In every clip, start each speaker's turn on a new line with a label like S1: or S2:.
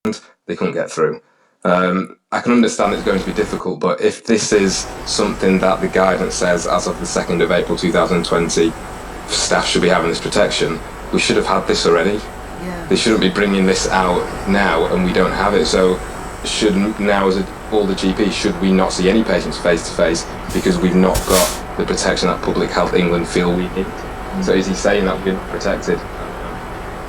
S1: they couldn't get through. I can understand it's going to be difficult, but if this is something that the guidance says as of the 2nd of April 2020, staff should be having this protection, we should have had this already.
S2: Yeah.
S1: They shouldn't be bringing this out now and we don't have it. So all the GPs, should we not see any patients face to face because we've not got the protection that Public Health England feel we need? So is he saying that we're not protected?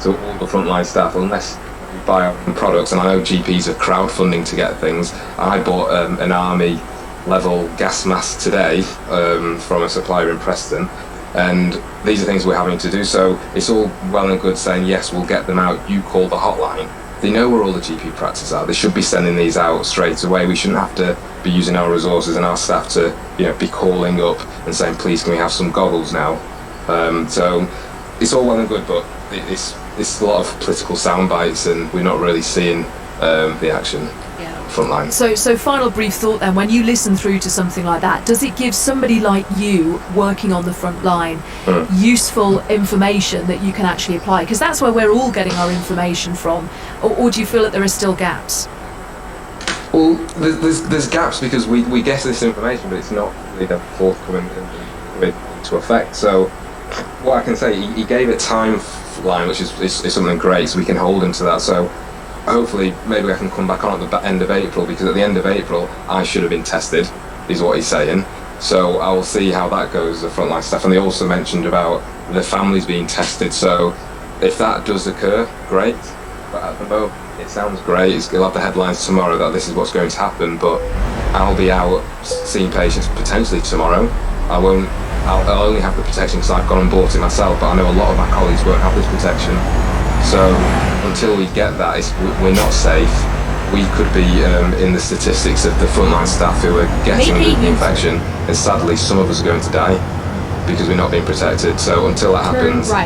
S1: So all the frontline staff, unless we buy our own products, and I know GPs are crowdfunding to get things. I bought an army level gas mask today from a supplier in Preston, and these are things we're having to do. So it's all well and good saying, yes, we'll get them out, you call the hotline. They know where all the GP practices are. They should be sending these out straight away. We shouldn't have to be using our resources and our staff to, be calling up and saying, please, can we have some goggles now? So it's all well and good, but it's a lot of political sound bites, and we're not really seeing the action. Frontline.
S2: So final brief thought then, when you listen through to something like that, does it give somebody like you working on the front line useful information that you can actually apply? Because that's where we're all getting our information from, or do you feel that there are still gaps?
S1: Well, there's gaps because we get this information, but it's not really forthcoming into effect. So what I can say, he gave a timeline, which is something great, so we can hold him to that. So hopefully maybe I can come back on at the end of April, because at the end of April I should have been tested, is what he's saying. So I will see how that goes, the frontline staff. And they also mentioned about the families being tested, so if that does occur, great. But at the moment it sounds great. He'll have the headlines tomorrow that this is what's going to happen, but I'll be out seeing patients potentially tomorrow. I'll only have the protection because I've gone and bought it myself, but I know a lot of my colleagues won't have this protection. So until we get that, we're not safe. We could be in the statistics of the frontline staff who are getting the infection, and sadly some of us are going to die because we're not being protected. So until that happens, I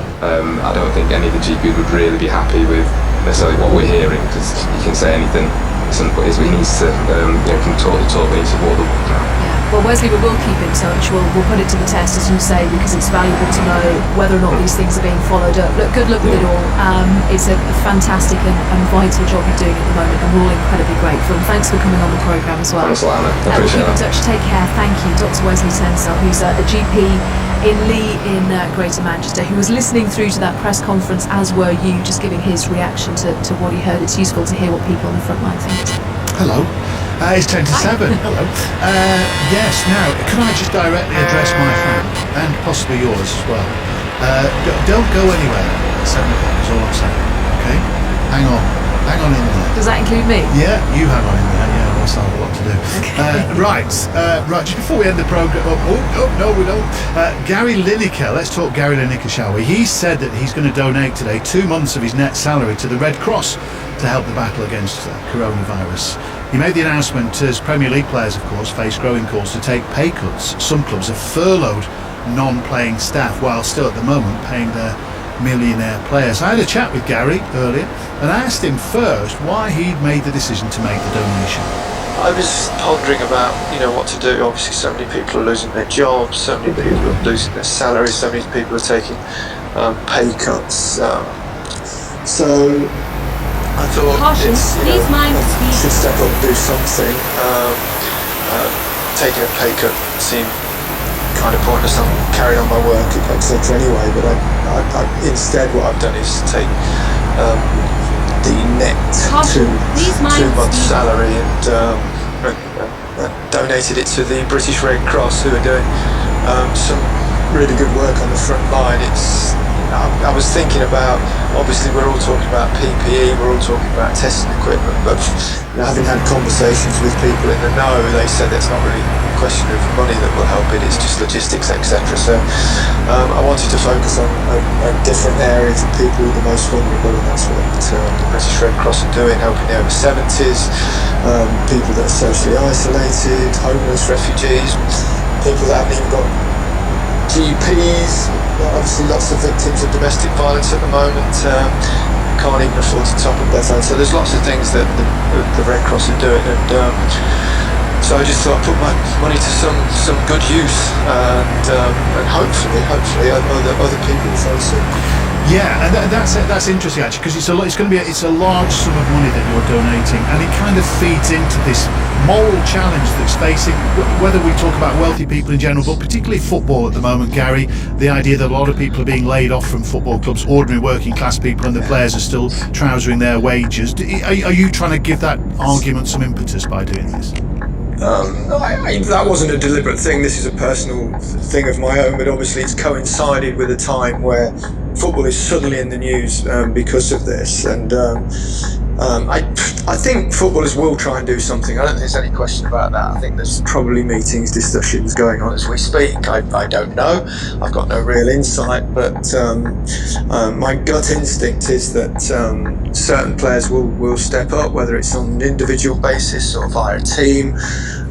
S1: don't think any of the GPs would really be happy with necessarily what we're hearing, because he can say anything. But he needs to can talk the talk, we need to walk the walk now.
S2: Well, Wesley, we will keep in touch. We'll put it to the test, as you say, because it's valuable to know whether or not these things are being followed up. Look, good luck with it all. It's a fantastic and vital job you're doing at the moment, and we're all incredibly grateful. And thanks for coming on the programme as well.
S1: Thanks a lot, Anna. I appreciate
S2: we'll keep in touch. Take care. Thank you. Dr. Wesley Tensell, who's a GP in Lee in Greater Manchester, who was listening through to that press conference, as were you, just giving his reaction to what he heard. It's useful to hear what people on the front line think.
S3: Hello. It's 10 to 7. Hello. Yes, now, can I just directly address my family, and possibly yours as well? Don't go anywhere at 7 o'clock, is all I'm saying, okay? Hang on in there.
S2: Does that include me?
S3: Yeah, you hang on in there, yeah, else I have a lot to do. Okay. Right, just before we end the programme, no, we don't. Gary Lineker, let's talk Gary Lineker, shall we? He said that he's going to donate today 2 months of his net salary to the Red Cross to help the battle against coronavirus. He made the announcement as Premier League players, of course, face growing calls to take pay cuts. Some clubs have furloughed non-playing staff while still at the moment paying their millionaire players. I had a chat with Gary earlier and I asked him first why he'd made the decision to make the donation.
S4: I was pondering about, what to do. Obviously so many people are losing their jobs, so many people are losing their salaries, so many people are taking pay cuts. So I thought should step up and do something. Taking a pay cut seemed kind of pointless. I'm carrying on my work, etc. Anyway, but I instead what I've done is take the net 2 months salary and donated it to the British Red Cross, who are doing some really good work on the front line. I was thinking about, obviously we're all talking about PPE, we're all talking about testing equipment, but having had conversations with people in the know, they said it's not really a question of money that will help it, it's just logistics, etc. So I wanted to focus on different areas of people who are the most vulnerable, and that's what the British Red Cross are doing, helping the over 70s, people that are socially isolated, homeless, refugees, people that haven't even got GPs. Obviously lots of victims of domestic violence at the moment, can't even afford to top up their phone. So there's lots of things that the Red Cross are doing, and so I just thought I'd put my money to some good use, and hopefully other people will follow suit.
S3: Yeah, and that's interesting actually, because it's a large sum of money that you're donating, and it kind of feeds into this moral challenge that's facing whether we talk about wealthy people in general, but particularly football at the moment, Gary. The idea that a lot of people are being laid off from football clubs, ordinary working class people, and the players are still trousering their wages. Are you trying to give that argument some impetus by doing this?
S4: That wasn't a deliberate thing. This is a personal thing of my own, but obviously it's coincided with a time where football is suddenly in the news because of this, and I think footballers will try and do something. I don't think there's any question about that. I think there's probably meetings, discussions going on as we speak. I don't know. I've got no real insight, but my gut instinct is that certain players will step up, whether it's on an individual basis or via a team,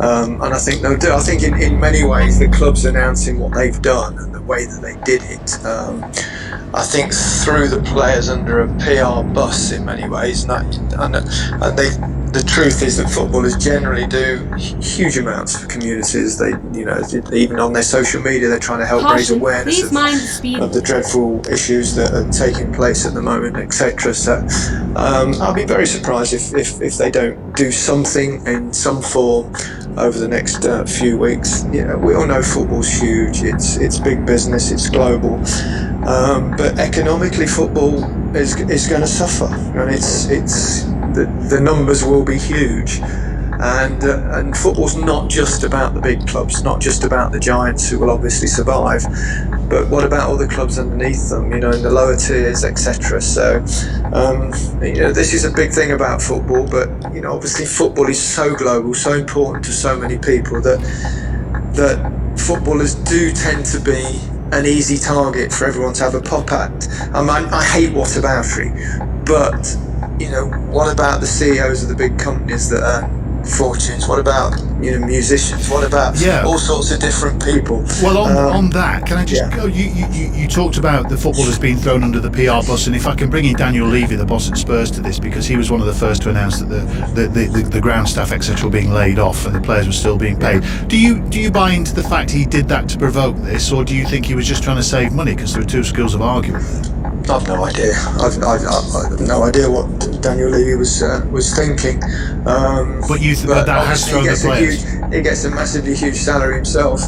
S4: and I think they'll do. I think in many ways the club's announcing what they've done and the way that they did it. I think threw the players under a PR bus in many ways, and the truth is that footballers generally do huge amounts for communities. They, even on their social media, they're trying to help raise awareness of the dreadful issues that are taking place at the moment, etc. So I'll be very surprised if they don't do something in some form over the next few weeks. We all know football's huge. It's big business. It's global. But economically, football is going to suffer, and the numbers will be huge. And football's not just about the big clubs, not just about the giants who will obviously survive, but what about all the clubs underneath them, in the lower tiers, etc. So, this is a big thing about football, but obviously football is so global, so important to so many people that footballers do tend to be an easy target for everyone to have a pop at. I hate whataboutery, but what about the CEOs of the big companies that earn fortunes? What about musicians? What about all sorts of different people?
S3: Well, on that, can I just go? You talked about the footballers being thrown under the PR bus, and if I can bring in Daniel Levy, the boss at Spurs, to this, because he was one of the first to announce that the ground staff, etc., were being laid off and the players were still being paid. Do you buy into the fact he did that to provoke this, or do you think he was just trying to save money? Because there are two schools of argument there.
S4: I've no idea. I've no idea what Daniel Levy was thinking.
S3: But that has thrown the players.
S4: He gets a massively huge salary himself,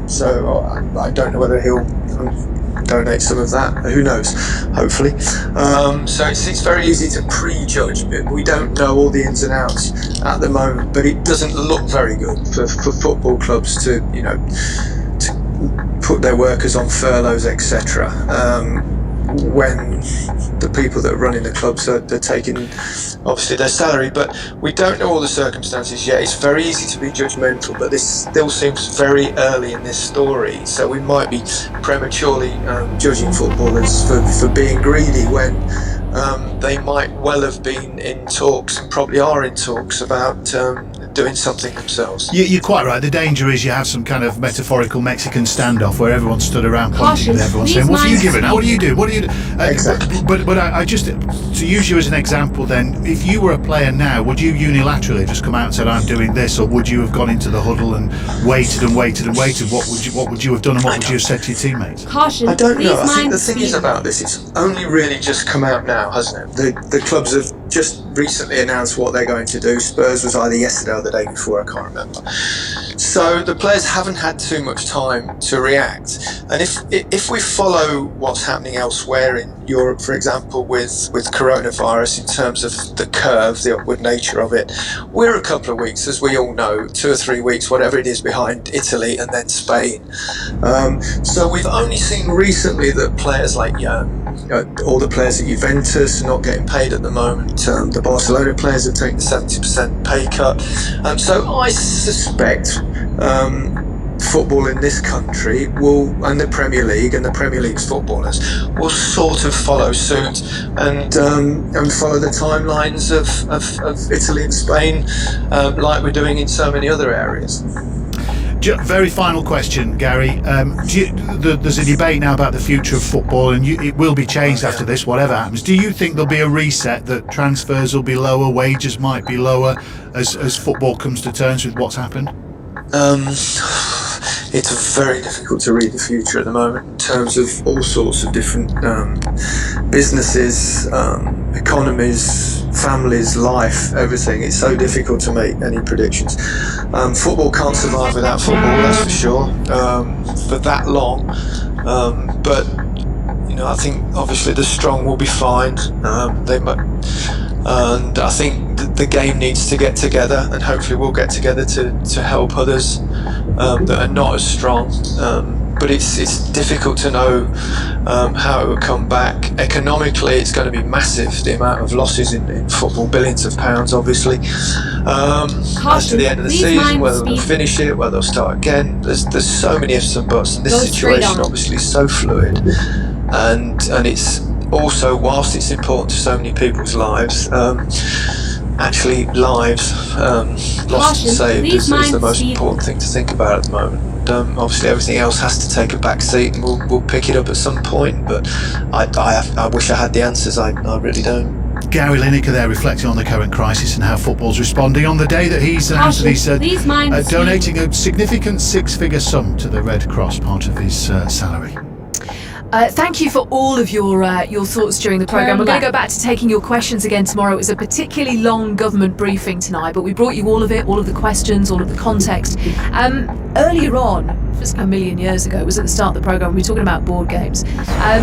S4: so I don't know whether he'll donate some of that. Who knows? Hopefully. So it's very easy to prejudge, but we don't know all the ins and outs at the moment. But it doesn't look very good for football clubs to put their workers on furloughs, etc. When the people that are running the clubs they're taking obviously their salary, but we don't know all the circumstances yet. It's very easy to be judgmental, but this still seems very early in this story, so we might be prematurely judging footballers for being greedy when they might well have been in talks and probably are in talks about doing something themselves.
S3: You're quite right. The danger is you have some kind of metaphorical Mexican standoff where everyone stood around pointing at everyone saying, what are you giving? What do you do? What do you do?
S4: Exactly.
S3: But I just, to use you as an example then, if you were a player now, would you unilaterally just come out and said, I'm doing this, or would you have gone into the huddle and waited and waited and waited? What would you have done, and what would you have said to your teammates?
S5: Caution.
S4: I don't know. I think the thing is about this, it's only really just come out now, hasn't it? The clubs have just recently announced what they're going to do. Spurs was either yesterday or the day before, I can't remember. So the players haven't had too much time to react. And if we follow what's happening elsewhere in Europe, for example, with coronavirus, in terms of the curve, the upward nature of it, we're a couple of weeks, as we all know, 2 or 3 weeks, whatever it is, behind Italy and then Spain. So we've only seen recently that players like all the players at Juventus are not getting paid at the moment. The Barcelona players have taken a 70% pay cut. So I suspect football in this country and the Premier League and the Premier League's footballers will sort of follow suit and follow the timelines of Italy and Spain, like we're doing in so many other areas.
S3: Very final question, Gary. There's a debate now about the future of football, and it will be changed after this, whatever happens. Do you think there'll be a reset, that transfers will be lower, wages might be lower as football comes to terms with what's happened?
S4: it's very difficult to read the future at the moment in terms of all sorts of different businesses, economies, families, life, everything. It's so difficult to make any predictions. Football can't survive without football, that's for sure, for that long. But I think obviously the strong will be fine. And I think the game needs to get together, and hopefully we'll get together to help others that are not as strong. But it's difficult to know how it will come back. Economically, it's going to be massive, the amount of losses in football, billions of pounds, obviously. As to the end of the season, whether they'll finish it, whether they'll start again, there's so many ifs and buts, and this situation obviously is so fluid. And it's also, whilst it's important to so many people's lives, actually lives lost and saved is the most important thing to think about at the moment. Obviously everything else has to take a back seat, and we'll pick it up at some point, but I wish I had the answers. I really don't.
S3: Gary Lineker there reflecting on the current crisis and how football's responding on the day that he's announced that he's donating a significant six-figure sum to the Red Cross, part of his salary.
S2: Thank you for all of your thoughts during the programme. We're going to go back to taking your questions again tomorrow. It was a particularly long government briefing tonight, but we brought you all of it, all of the questions, all of the context. Earlier on, just a million years ago, it was at the start of the programme, we were talking about board games. I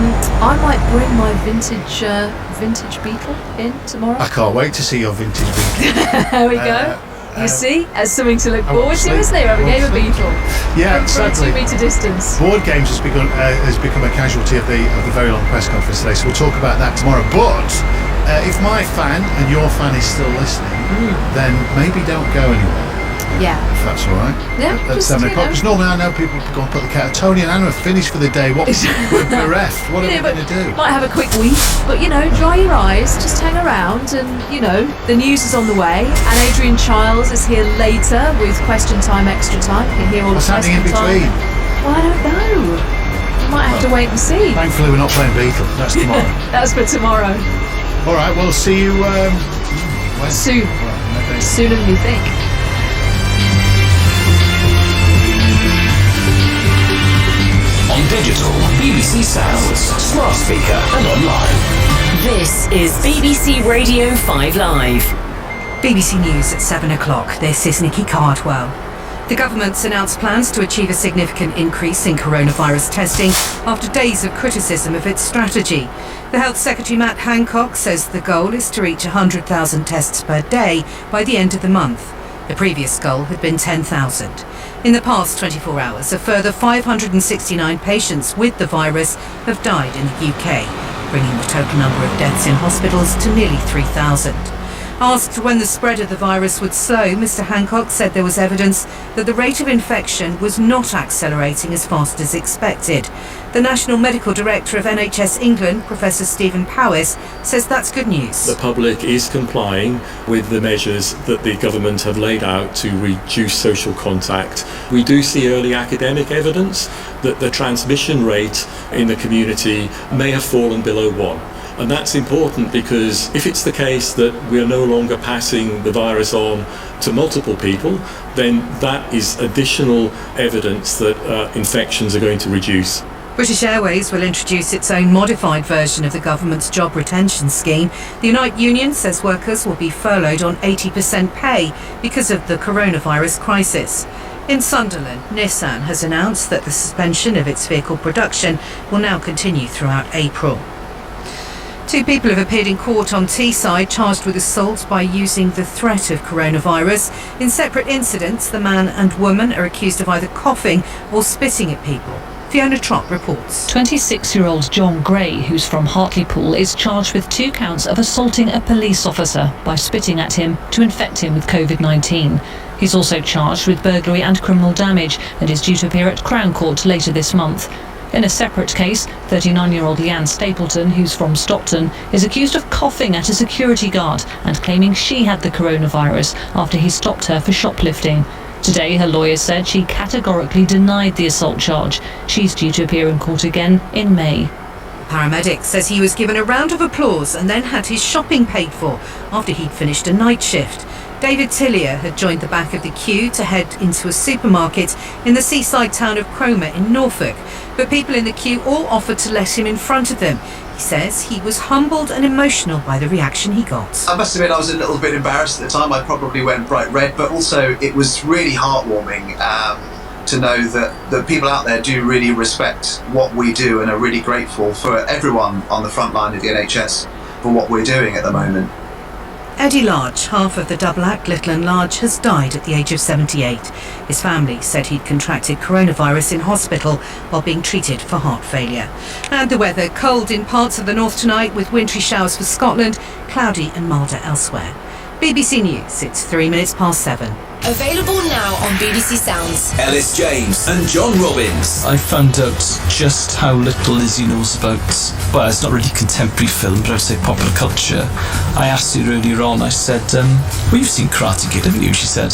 S2: might bring my vintage Beetle in tomorrow.
S3: I can't wait to see your vintage Beetle.
S2: There we go. You see, as something to look forward to, isn't there? Have a game of Beetle.
S3: Yeah,
S2: from
S3: sadly,
S2: 2 metre distance.
S3: board games has become a casualty of the very long press conference today, so we'll talk about that tomorrow. But if my fan and your fan is still listening, then maybe don't go anywhere.
S2: Yeah.
S3: If that's all right.
S2: Yeah.
S3: At 7 o'clock. Because normally I know people go and put the cat. Tony and Anna have finished for the day. We're bereft. What are we going to do?
S2: Might have a quick week, but dry your eyes, just hang around, and the news is on the way. And Adrian Childs is here later with Question Time Extra Time. You can hear all
S3: What's
S2: the
S3: happening in
S2: Question
S3: between?
S2: Time. Well, I don't know. You might have to wait and see.
S3: Thankfully we're not playing Beetle. That's tomorrow.
S2: That's for tomorrow.
S3: All right, we'll see you
S2: Soon.
S3: Well,
S2: Sooner than you think.
S5: On digital, BBC Sounds, smart speaker and online.
S6: This is BBC Radio 5 Live.
S7: BBC News at 7 o'clock. This is Nikki Cardwell. The government's announced plans to achieve a significant increase in coronavirus testing after days of criticism of its strategy. The Health Secretary Matt Hancock says the goal is to reach 100,000 tests per day by the end of the month. The previous goal had been 10,000. In the past 24 hours, a further 569 patients with the virus have died in the UK, bringing the total number of deaths in hospitals to nearly 3,000. Asked when the spread of the virus would slow, Mr Hancock said there was evidence that the rate of infection was not accelerating as fast as expected. The National Medical Director of NHS England, Professor Stephen Powis, says that's good news.
S8: The public is complying with the measures that the government have laid out to reduce social contact. We do see early academic evidence that the transmission rate in the community may have fallen below 1. And that's important because if it's the case that we're no longer passing the virus on to multiple people, then that is additional evidence that infections are going to reduce.
S7: British Airways will introduce its own modified version of the government's job retention scheme. The Unite Union says workers will be furloughed on 80% pay because of the coronavirus crisis. In Sunderland, Nissan has announced that the suspension of its vehicle production will now continue throughout April. 2 people have appeared in court on Teesside charged with assault by using the threat of coronavirus. In separate incidents, the man and woman are accused of either coughing or spitting at people. Fiona Trott reports.
S9: 26-year-old John Gray, who's from Hartlepool, is charged with 2 counts of assaulting a police officer by spitting at him to infect him with COVID-19. He's also charged with burglary and criminal damage and is due to appear at Crown Court later this month. In a separate case, 39-year-old Leanne Stapleton, who's from Stockton, is accused of coughing at a security guard and claiming she had the coronavirus after he stopped her for shoplifting. Today, her lawyer said she categorically denied the assault charge. She's due to appear in court again in May.
S7: Paramedic says he was given a round of applause and then had his shopping paid for after he'd finished a night shift. David Tillier had joined the back of the queue to head into a supermarket in the seaside town of Cromer in Norfolk, but people in the queue all offered to let him in front of them. He says he was humbled and emotional by the reaction he got.
S10: I must admit I was a little bit embarrassed at the time. I probably went bright red, but also it was really heartwarming to know that people out there do really respect what we do and are really grateful for everyone on the front line of the NHS for what we're doing at the moment.
S7: Eddie Large, half of the double act Little and Large, has died at the age of 78. His family said he'd contracted coronavirus in hospital while being treated for heart failure. And the weather, cold in parts of the north tonight with wintry showers for Scotland, cloudy and milder elsewhere. BBC News, it's 7:03.
S6: Available now on BBC Sounds.
S5: Ellis James and John Robbins.
S11: I found out just how little Lizzie knows about, well, it's not really contemporary film, but I would say popular culture. I asked her earlier on, I said, well, you've seen Karate Kid, haven't you? She said,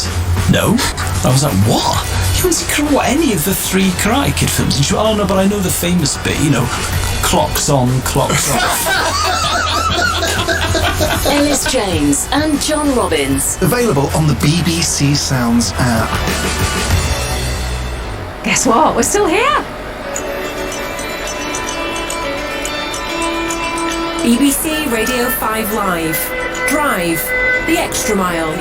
S11: no. I was like, what? You haven't seen any of the 3 Karate Kid films? And she went, oh no, but I know the famous bit, clocks on, clocks off.
S6: Ellis James and John Robbins.
S12: Available on the BBC Sounds app.
S2: Guess what? We're still here.
S6: BBC Radio 5 Live. Drive the extra mile.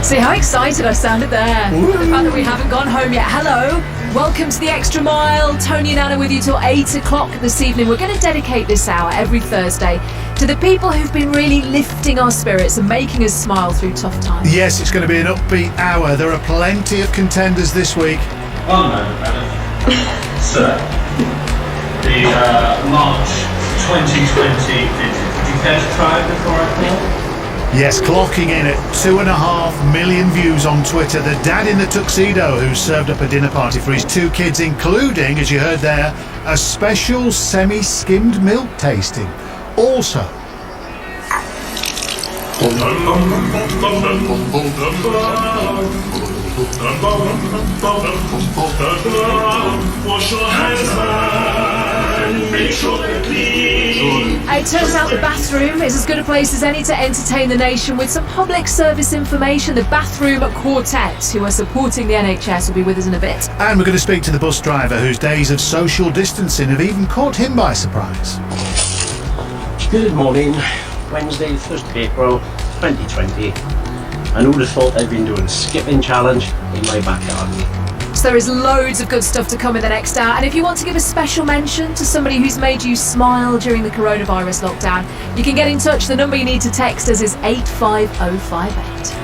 S2: See how excited I sounded there. The fact that we haven't gone home yet. Hello. Welcome to the Extra Mile. Tony and Anna with you till 8 o'clock this evening. We're going to dedicate this hour every Thursday to the people who've been really lifting our spirits and making us smile through tough times.
S3: Yes, it's going to be an upbeat hour. There are plenty of contenders this week.
S13: One moment, madam. Sir, the March 2020 vintage. Would you care to try it before I call?
S3: Yes, clocking in at 2.5 million views on Twitter. The dad in the tuxedo who served up a dinner party for his 2 kids, including, as you heard there, a special semi-skimmed milk tasting. Also,
S13: wash your hands and make sure they're clean.
S2: It turns out the bathroom is as good a place as any to entertain the nation with some public service information. The Bathroom Quartet, who are supporting the NHS, will be with us in a bit.
S3: and we're going to speak to the bus driver whose days of social distancing have even caught him by surprise.
S14: Good morning. Wednesday, the 1st of April, 2020. And who'd have thought I'd been doing a skipping challenge in my backyard?
S2: So there is loads of good stuff to come in the next hour. And if you want to give a special mention to somebody who's made you smile during the coronavirus lockdown, you can get in touch. The number you need to text us is 85058.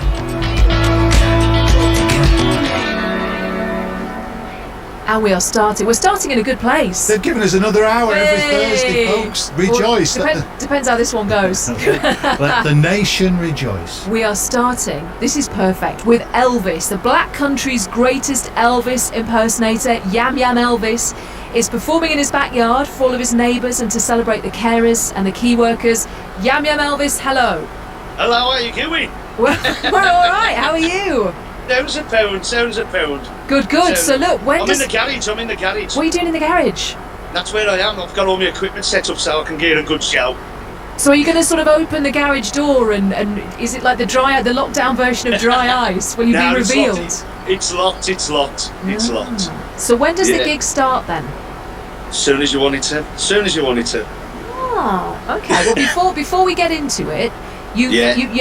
S2: And we're starting in a good place.
S3: They've given us another hour every Thursday, folks. Rejoice.
S2: Well, depends how this one goes.
S3: Let the nation rejoice.
S2: We are starting, this is perfect, with Elvis, the Black Country's greatest Elvis impersonator. Yam Yam Elvis is performing in his backyard for all of his neighbours and to celebrate the carers and the key workers. Yam Yam Elvis, hello.
S15: Hello, how are you doing?
S2: We're all right, how are you?
S15: Sounds a pound.
S2: Good. So look,
S15: I'm in the garage.
S2: What are you doing in the garage?
S15: That's where I am. I've got all my equipment set up so I can get a good show.
S2: So are you going to sort of open the garage door and is it like the lockdown version of Dry Ice? Will you be revealed?
S15: It's locked. It's locked.
S2: So when does the gig start then?
S15: As soon as you want it to.
S2: Oh, okay. Well, before we get into it, you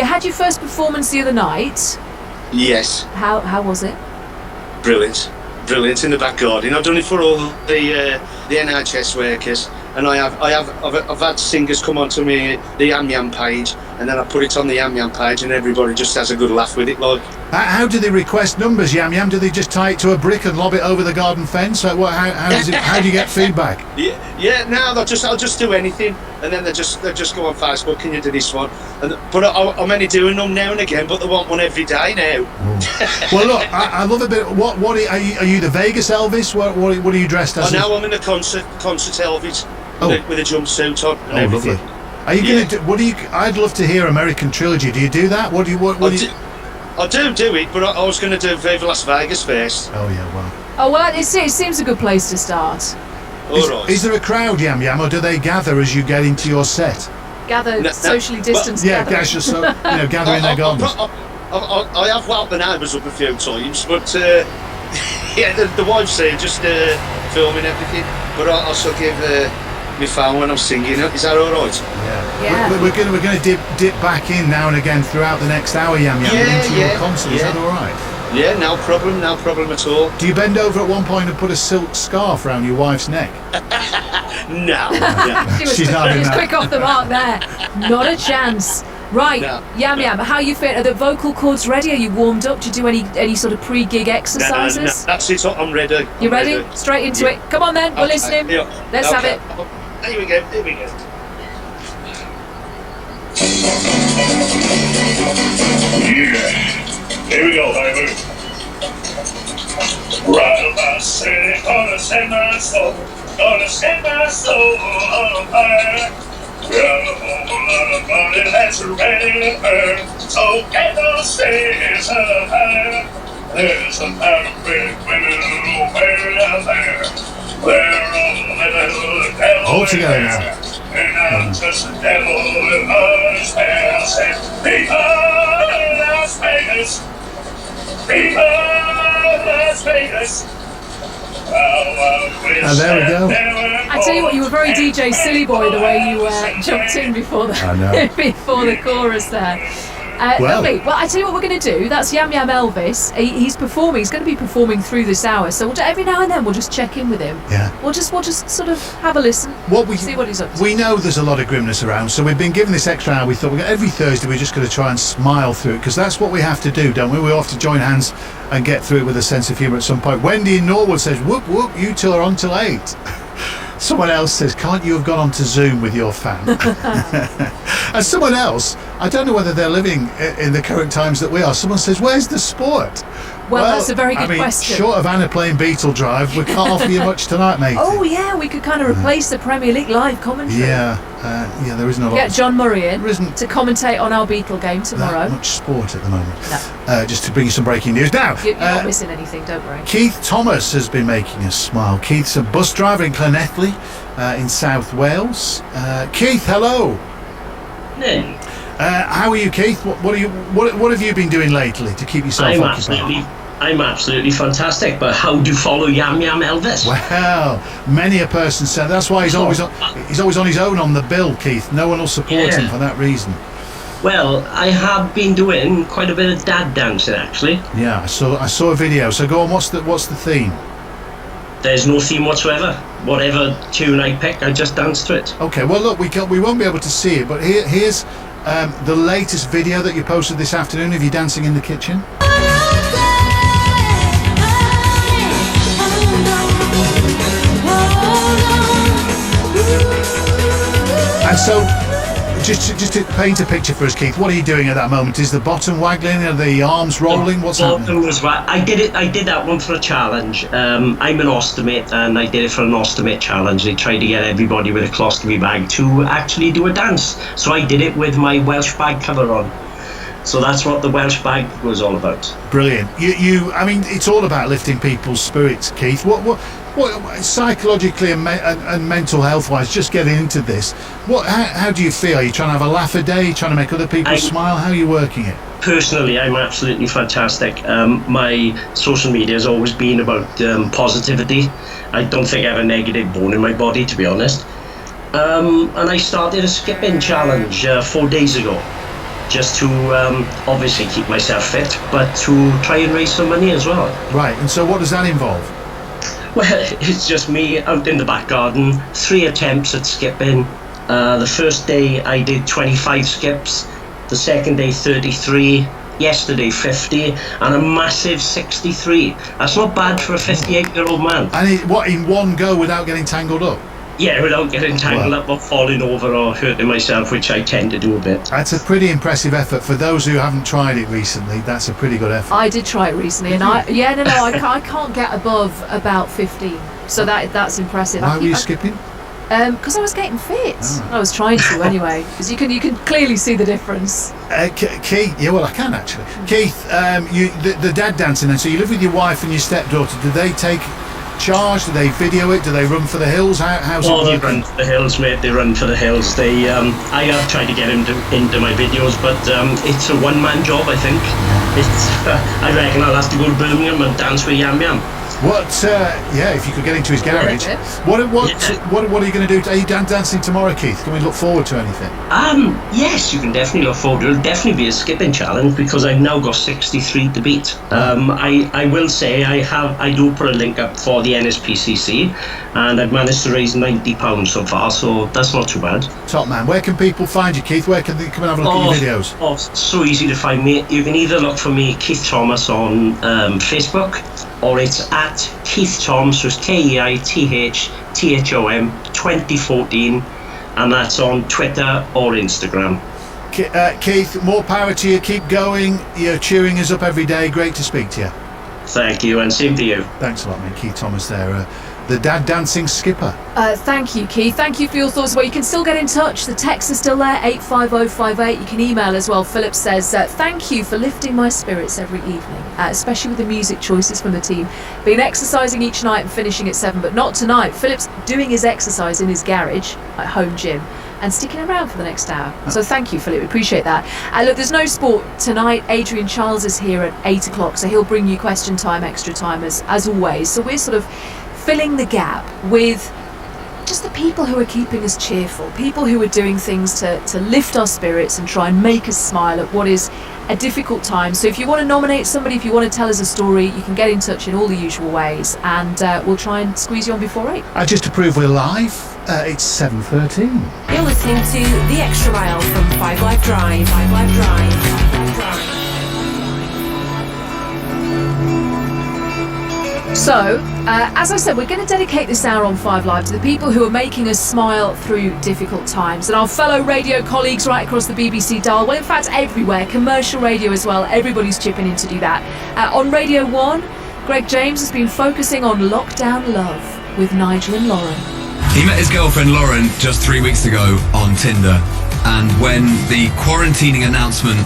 S2: had your first performance the other night.
S15: Yes.
S2: How was it?
S15: Brilliant in the back garden. I've done it for all the NHS workers, and I've had singers come onto me the Yam Yam page, and then I put it on the Yam Yam page, and everybody just has a good laugh with it. Like,
S3: how do they request numbers, Yam Yam? Do they just tie it to a brick and lob it over the garden fence? How do you get feedback?
S15: I'll just do anything, and then they just go on Facebook. Can you do this one? But I'm only doing them now and again, but they want one every day now.
S3: Well, look, I love a bit. What are you the Vegas Elvis? What are you dressed as?
S15: Oh, now I'm in the concert Elvis with a jumpsuit on and everything.
S3: Lovely. Are you going to? I'd love to hear American Trilogy. Do you do that?
S15: I do it, but I was going to do Viva Las Vegas first.
S3: Oh yeah, well.
S2: Oh well, it seems a good place to start.
S3: Is there a crowd, Yam Yam, or do they gather as you get into your set?
S2: gather socially distanced.
S3: Yeah,
S2: gathering.
S3: guys, just gathering their guns.
S15: I have wound the neighbours up a few times, but the wife's here just filming everything. But I also give my phone when I'm singing. Is that all right?
S3: Yeah. We're going to dip back in now and again throughout the next hour, Yam Yam, into your concert. Is that all right?
S15: Yeah, no problem at all.
S3: Do you bend over at one point and put a silk scarf around your wife's neck?
S15: No.
S2: She was quick off the mark there. Not a chance. Right, Yam Yam, how you fit? Are the vocal cords ready? Are you warmed up? Do you do any sort of pre-gig exercises?
S15: No, that's it. I'm ready.
S2: You ready? Straight into it. Come on then, we're listening.
S15: Yeah.
S2: Let's have it.
S15: Here we go.
S13: Yeah. Here we go, baby. Right up my city, gonna set my soul on fire. Got a whole lot of money that's ready to burn, so get those stairs up higher. There's some big women way out there. They're all little devil.
S3: All together now.
S13: And I'm just a devil in my spells. People in Las Vegas. People in Las Vegas.
S3: There we go.
S2: I tell you what, you were very DJ Silly Boy the way you jumped in before the chorus there. Lovely. Well, I tell you what we're going to do. That's Yam Yam Elvis. He's performing. He's going to be performing through this hour. So every now and then we'll just check in with him.
S3: Yeah.
S2: We'll just sort of have a listen. See what he's up to.
S3: We know there's a lot of grimness around, so we've been given this extra hour. We thought every Thursday we're just going to try and smile through it, because that's what we have to do, don't we? We all have to join hands and get through it with a sense of humour at some point. Wendy in Norwood says, "Whoop whoop, you two are on till 8." Someone else says, "Can't you have gone on to Zoom with your fan?" And someone else, I don't know whether they're living in the current times that we are, someone says, "Where's the sport?"
S2: Well, that's a very good question.
S3: Short of Anna playing Beetle Drive, we can't offer you much tonight, mate.
S2: Oh yeah, we could kind of replace the Premier League live commentary.
S3: Yeah, there isn't a lot.
S2: Get John Murray in
S3: isn't
S2: to commentate on our Beetle game tomorrow.
S3: That much sport at the moment.
S2: No.
S3: Just to bring you some breaking news. Now,
S2: you're not missing anything, don't worry.
S3: Keith Thomas has been making us smile. Keith's a bus driver in Llanelli, in South Wales. Keith, hello.
S16: Hey.
S3: How are you, Keith? What have you been doing lately to keep yourself occupied?
S16: I'm absolutely fantastic, but how do you follow Yam Yam Elvis?
S3: Well, many a person said that's why he's always on his own on the bill, Keith. No one will support him for that reason.
S16: Well, I have been doing quite a bit of dad dancing, actually.
S3: Yeah, I saw a video. So go on. What's the theme?
S16: There's no theme whatsoever. Whatever tune I pick, I just dance to it.
S3: Okay. Well, look, we won't be able to see it, but here's the latest video that you posted this afternoon of you dancing in the kitchen. And so, just to paint a picture for us, Keith, what are you doing at that moment? Is the bottom waggling? Are the arms rolling? What's happening?
S16: I did that one for a challenge. I'm an ostomate, and I did it for an ostomate challenge. They tried to get everybody with a colostomy bag to actually do a dance. So I did it with my Welsh bag cover on. So that's what the Welsh bag was all about.
S3: Brilliant. I mean, it's all about lifting people's spirits, Keith. What psychologically and mental health-wise, just getting into this, how do you feel? Are you trying to have a laugh a day? Trying to make other people smile? How are you working it?
S16: Personally, I'm absolutely fantastic. My social media has always been about positivity. I don't think I have a negative bone in my body, to be honest. And I started a skipping challenge 4 days ago, just to obviously keep myself fit, but to try and raise some money as well.
S3: Right, and so what does that involve?
S16: Well, it's just me out in the back garden, 3 attempts at skipping. The first day I did 25 skips, the second day 33, yesterday 50, and a massive 63. That's not bad for a 58-year-old man.
S3: And in one go without getting tangled up?
S16: Yeah, without getting tangled up or falling over or hurting myself, which I tend to do a bit.
S3: That's a pretty impressive effort. For those who haven't tried it recently, that's a pretty good effort.
S2: I did try it recently, and I can't get above about 15. So that's impressive.
S3: Why were you skipping?
S2: Because I was getting fit. Oh. I was trying to anyway, because you can clearly see the difference.
S3: Keith, yeah, well I can actually. Keith, the dad dancing, and so you live with your wife and your stepdaughter. Do they take charge? Do they video it? Do they run for the hills? How's it
S16: They
S3: working?
S16: run for the hills, mate. They run for the hills. They, I have tried to get him into my videos, but it's a one-man job, I think. I reckon I'll have to go to Birmingham and dance with Yam Yam.
S3: What? If you could get into his garage. What are you going to do? Are you dancing tomorrow, Keith? Can we look forward to anything?
S16: Yes, you can definitely look forward to it. It'll definitely be a skipping challenge because I've now got 63 to beat. I will say I do put a link up for the NSPCC, and I've managed to raise £90 so far, so that's not too bad.
S3: Top man. Where can people find you, Keith? Where can they come and have a look at your videos?
S16: Oh, so easy to find me. You can either look for me, Keith Thomas, on Facebook, or it's at Keith Tom, so it's KEITHTHOM 2014, and that's on Twitter or Instagram.
S3: Keith, more power to you. Keep going. You're cheering us up every day. Great to speak to you.
S16: Thank you, and same to you.
S3: Thanks a lot, man. Keith Thomas there, the dad dancing skipper.
S2: Thank you, Keith. Thank you for your thoughts. Well, you can still get in touch. The text is still there, 85058. You can email as well. Philip says, thank you for lifting my spirits every evening, especially with the music choices from the team. Been exercising each night and finishing at 7, but not tonight. Philip's doing his exercise in his garage at home gym and sticking around for the next hour. So thank you, Philip. We appreciate that. Look, there's no sport tonight. Adrian Charles is here at 8 o'clock, so he'll bring you question time, extra time as always. So we're sort of filling the gap with just the people who are keeping us cheerful, people who are doing things to lift our spirits and try and make us smile at what is a difficult time. So if you want to nominate somebody, if you want to tell us a story, you can get in touch in all the usual ways, and we'll try and squeeze you on before 8.
S3: Just to prove we're live, it's 7:13.
S6: You're listening to The Extra Mile from 5 Live Drive. 5 Live Drive. 5 Live Drive.
S2: So, as I said, we're going to dedicate this hour on 5 Live to the people who are making us smile through difficult times, and our fellow radio colleagues right across the BBC dial, well, in fact, everywhere, commercial radio as well, everybody's chipping in to do that. On Radio 1, Greg James has been focusing on lockdown love with Nigel and Lauren.
S17: He met his girlfriend Lauren just 3 weeks ago on Tinder, and when the quarantining announcement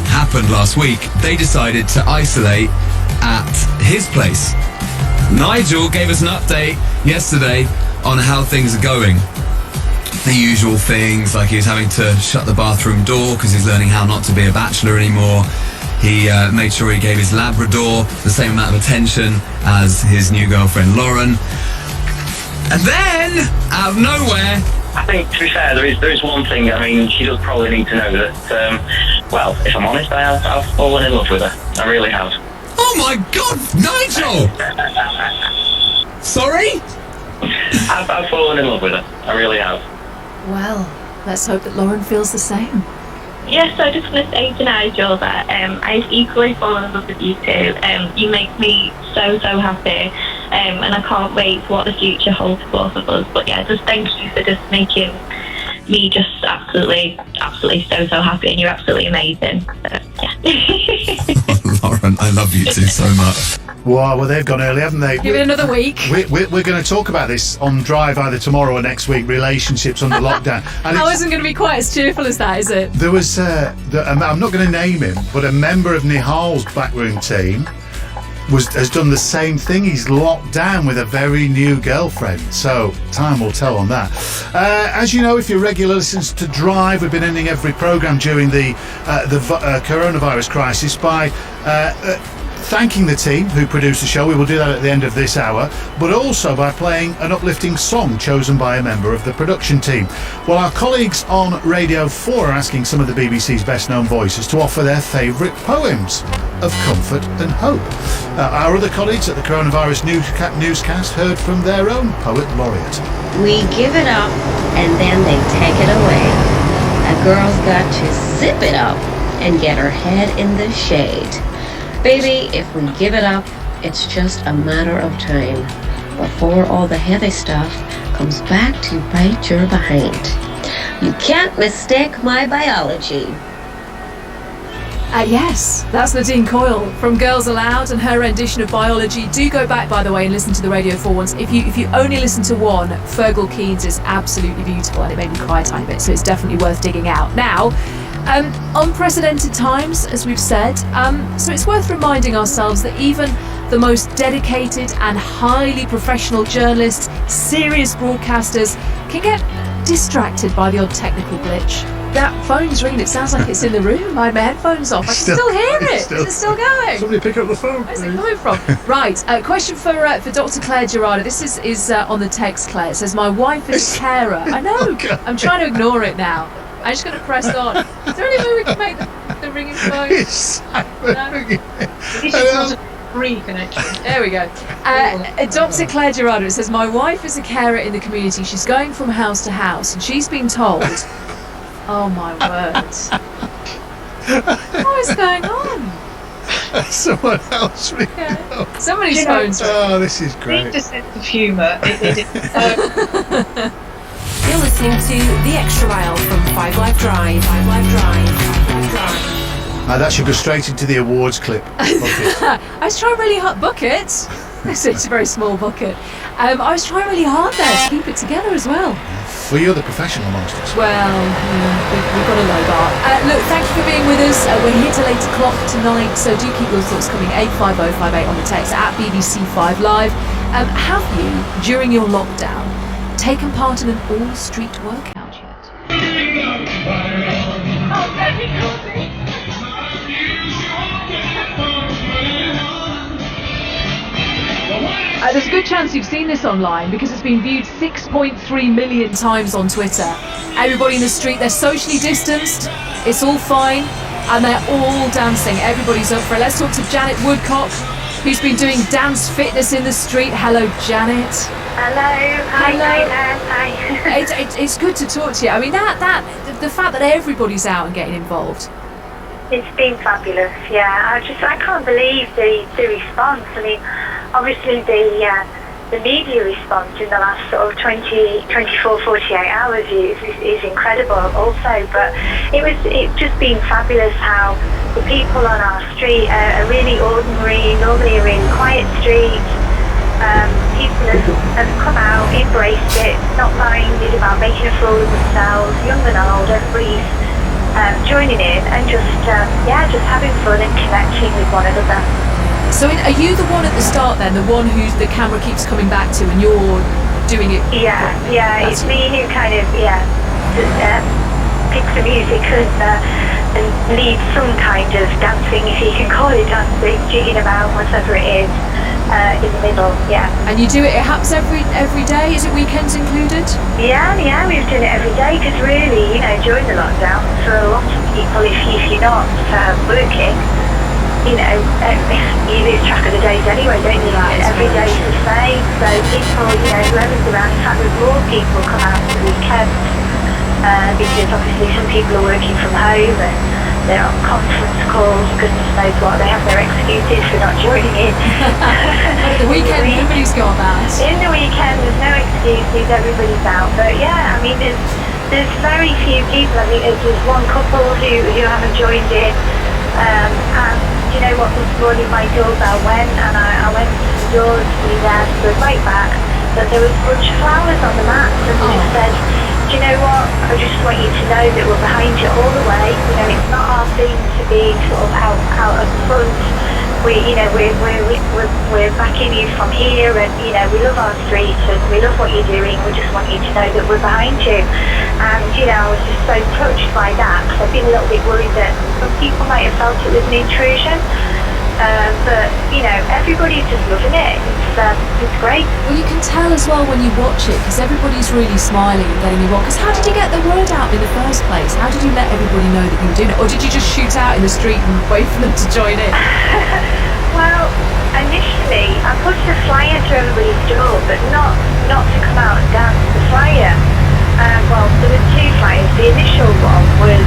S17: happened last week, they decided to isolate at his place. Nigel gave us an update yesterday on how things are going. The usual things, like he was having to shut the bathroom door because he's learning how not to be a bachelor anymore. He made sure he gave his Labrador the same amount of attention as his new girlfriend Lauren. And then, out of nowhere...
S18: I think, to be fair, there is one thing. I mean, she does probably need to know that, well, if I'm honest, I've fallen in love with her. I really have.
S17: Oh my God, Nigel! Sorry?
S18: I've fallen in love with her. I really have.
S2: Well, let's hope that Lauren feels the same.
S19: Yes, I just want to say to Nigel that I've equally fallen in love with you too. You make me so happy, and I can't wait for what the future holds for both of us. But yeah, just thank you for just making me just absolutely so happy, and you're absolutely amazing. So, yeah.
S17: Lauren, I love you too so much.
S3: Wow, well, they've gone early, haven't they?
S2: Give it another week.
S3: We're going to talk about this on Drive either tomorrow or next week, relationships under lockdown. And
S2: That wasn't going to be quite as cheerful as that, is it?
S3: there was, I'm not going to name him, but a member of Nihal's backroom team has done the same thing. He's locked down with a very new girlfriend, so time will tell on that. As you know, if you're regular listeners to Drive, we've been ending every programme during the coronavirus crisis by thanking the team who produced the show. We will do that at the end of this hour, but also by playing an uplifting song chosen by a member of the production team. Well, our colleagues on Radio 4 are asking some of the BBC's best known voices to offer their favourite poems of comfort and hope. Our other colleagues at the coronavirus newscast heard from their own poet laureate.
S20: We give it up and then they take it away. A girl's got to zip it up and get her head in the shade. Baby, if we give it up, it's just a matter of time before all the heavy stuff comes back to bite your behind. You can't mistake my biology.
S2: Yes, that's Nadine Coyle from Girls Aloud and her rendition of Biology. Do go back, by the way, and listen to the Radio 4 ones. If you only listen to one, Fergal Keen's is absolutely beautiful and it made me cry a tiny bit, so it's definitely worth digging out. Now, unprecedented times, as we've said, so it's worth reminding ourselves that even the most dedicated and highly professional journalists, serious broadcasters, can get distracted by the odd technical glitch. That phone's ringing. It sounds like it's in the room. I had my headphones off. I can still hear it. Is it still going?
S3: Somebody pick up the phone.
S2: Where's it coming from? Right. Question for Dr. Claire Gerardo. This is on the text, Claire. It says, my wife is a carer. I know. I'm trying to ignore it now. I'm just going to press on. Is there any way we can make the ringing phone?
S3: It's ringing.
S21: This is not a free connection.
S2: There we go. Dr. Claire Gerardo, it says, my wife is a carer in the community. She's going from house to house and she's been told... Oh my words. What is going on?
S3: Someone else ringing up.
S2: Somebody's phone's ringing.
S3: Oh, this is great.
S21: Need a sense of humour.
S6: You're listening to The Extra Mile from 5 Live Drive. 5 Live Drive.
S3: That should go straight into the awards clip.
S2: I was trying really hard. Bucket. It's a very small bucket. I was trying really hard there to keep it together as well.
S3: Well, you're the professional amongst us.
S2: Well, we've got a low bar. Look, thank you for being with us. We're here till 8 o'clock tonight, so do keep those thoughts coming. 85058 on the text at BBC5 Live. Have you, during your lockdown, taken part in an all-street workout yet? There's a good chance you've seen this online because it's been viewed 6.3 million times on Twitter. Everybody in the street, they're socially distanced, it's all fine, and they're all dancing. Everybody's up for it. Let's talk to Janet Woodcock, who's been doing dance fitness in the street. Hello, Janet.
S22: Hello. Hi.
S2: It's good to talk to you. I mean, the fact that everybody's out and getting involved.
S22: It's been fabulous, yeah. I can't believe the response. I mean, obviously the media response in the last sort of 24, 48 hours is incredible also, but it's just been fabulous how the people on our street are really ordinary, normally a really quiet street. People have come out, embraced it, not minded about making a fool of themselves, young and old, everybody's joining in and just having fun and connecting with one another.
S2: So are you the one at the start then, the one who the camera keeps coming back to and you're doing it?
S22: Yeah, it's me who kind of, picks the music and leads some kind of dancing, if you can call it dancing, jigging about, whatever it is, in the middle, yeah.
S2: And you do it happens every day? Is it weekends included?
S22: Yeah, we've done it every day because really, during the lockdown, for a lot of people, if you're not working, you lose track of the days anyway, don't you? Every day is the same. So people, whoever's around, in fact, there's more people come out on the weekends because obviously some people are working from home and they're on conference calls, goodness knows what, they have their excuses for not joining in.
S2: At the weekend, everybody's got that.
S22: In the weekend, there's no excuses, everybody's out. But yeah, I mean, there's very few people. I think there's one couple who haven't joined in. And you know what, this morning my doorbell went and I went to the door to be there to go right back, but there was a bunch of flowers on the mats and they just said, do you know what, I just want you to know that we're behind you all the way. It's not our thing to be sort of out at the front. We're backing you from here and we love our street and we love what you're doing. We just want you to know that we're behind you. And I was just so touched by that because I've been a little bit worried that some people might have felt it was an intrusion. But everybody's just loving it. It's great.
S2: Well, you can tell as well when you watch it because everybody's really smiling and getting involved. Because how did you get the word out in the first place? How did you let everybody know that you were doing it, or did you just shoot out in the street and wait for them to join in?
S22: Well, initially I put a flyer to everybody's door, but not to come out and dance. The flyer, there were two flyers. The initial one was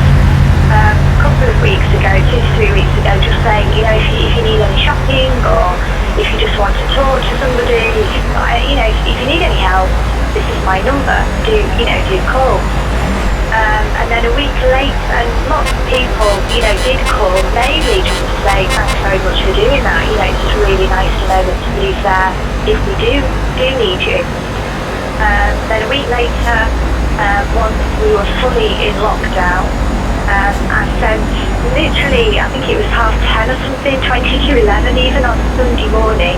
S22: a couple of weeks ago, 2 to 3 weeks ago, just saying, if you need any shopping or if you just want to talk to somebody, if you need any help, this is my number. Do call. And then a week later, and lots of people, did call, mainly just to say thanks very much for doing that. It's just really nice to know that somebody's there if we do need you. Then a week later, once we were fully in lockdown, I sent literally, I think it was 10:30 or something, 20 to 11 even on Sunday morning.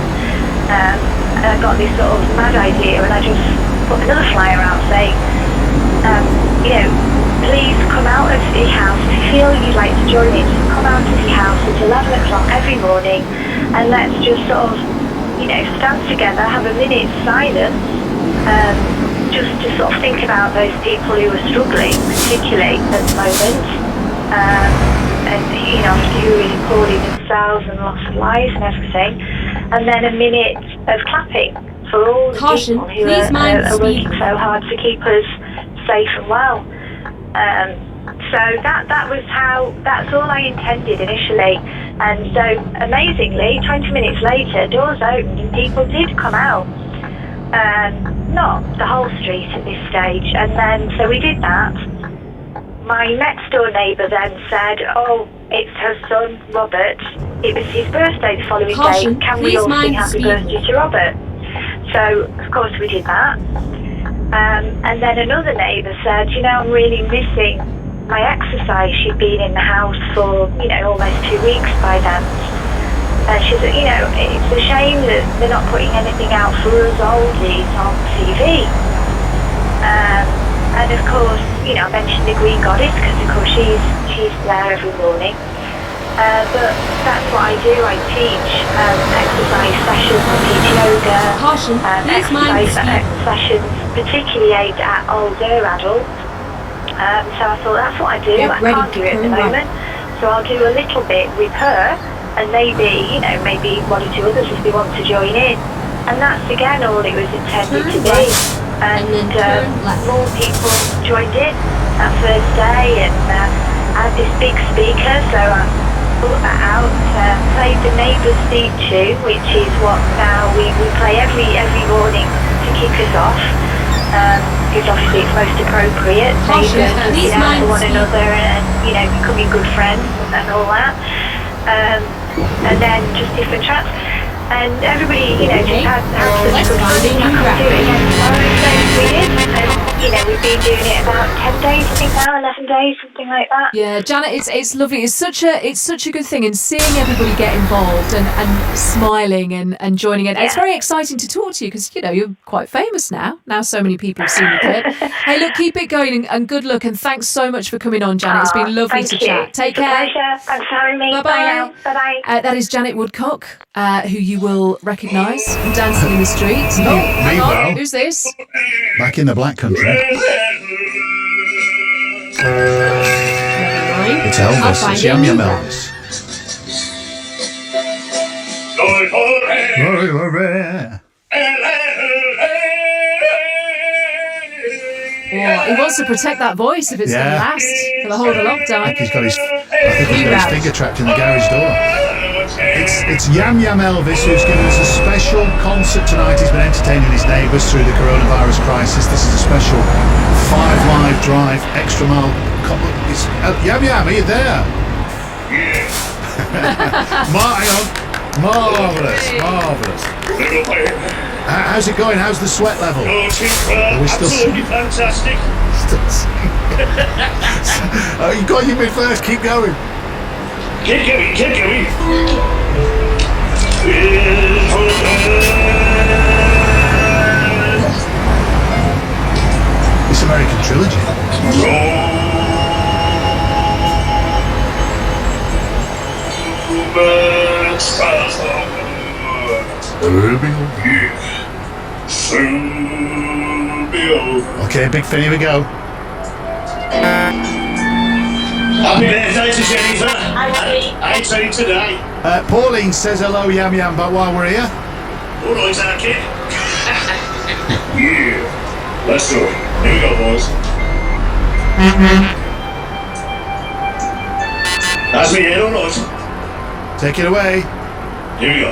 S22: And I got this sort of mad idea, and I just put another flyer out saying, please come out of the house if you feel you'd like to join in. Come out of the house at 11 o'clock every morning, and let's just sort of, stand together, have a minute's silence, just to sort of think about those people who are struggling, particularly at the moment, and who are really poorly themselves and lost of lives and everything, and then a minute of clapping for all the people who are working so hard to keep us safe and well. So that's all I intended initially. And so amazingly, 20 minutes later, doors opened and people did come out. Not the whole street at this stage. And then, so we did that. My next door neighbour then said, oh, it's her son, Robert. It was his birthday the following day. Can we all sing happy birthday to Robert? So, of course, we did that. And then another neighbour said, I'm really missing my exercise. She'd been in the house for, almost 2 weeks by then. And she said, it's a shame that they're not putting anything out for us oldies on TV. And of course, I mentioned the Green Goddess because, of course, she's there every morning. But that's what I do. I teach exercise sessions, I teach yoga, exercise sessions, particularly aimed at older adults. So I thought that's what I do. I can't do it at the moment, so I'll do a little bit with her, and maybe one or two others if they want to join in. And that's again all it was intended to be. And more people joined in that first day, and I had this big speaker, so I brought that out, played the Neighbours Theme tune, which is what now we play every morning to kick us off. Because obviously it's most appropriate. Neighbours looking out for one another and becoming good friends and all that. And then just different tracks. And everybody, just had such good fun. I can do it again tomorrow. So we did. And, we've been doing it about 10 days, I think now, 11 days, something like that.
S2: Yeah, Janet, it's lovely. It's such a good thing, and seeing everybody get involved and smiling and joining in. Yeah. It's very exciting to talk to you because you're quite famous now. Now so many people have seen the clip. Hey, look, keep it going and good luck, and thanks so much for coming on, Janet. It's been lovely to chat. Take care.
S22: It's a pleasure. Thanks for having me.
S2: Bye
S22: Bye now. Bye bye.
S2: That is Janet Woodcock, who you will recognise from Dancing in the Street.
S3: Meanwhile,
S2: who's this?
S3: Back in the Black Country. It's Elvis. It's Yam Yam Elvis.
S2: Oh, he wants to protect that voice if it's going to last for the whole of the lockdown.
S3: I think he's got his finger trapped in the garage door. It's Yam Yam Elvis who's given us a special concert tonight. He's been entertaining his neighbours through the coronavirus crisis. This is a special 5 Live Drive extra mile. Yam Yam, are you there?
S13: Yeah.
S3: Hang on. Marvellous. How's it going? How's the sweat level?
S13: Absolutely fantastic.
S3: You got your mid first. Keep going.
S13: Keep going.
S3: This American trilogy. Okay, Big Fin, here we go.
S13: Happy birthday to Jennifer. I turned today.
S3: Pauline says hello, Yam Yam, but while we're here.
S13: Alright, Arky. Yeah. Let's go. Here we go, boys. That's me here, alright.
S3: Take it away.
S13: Here we go.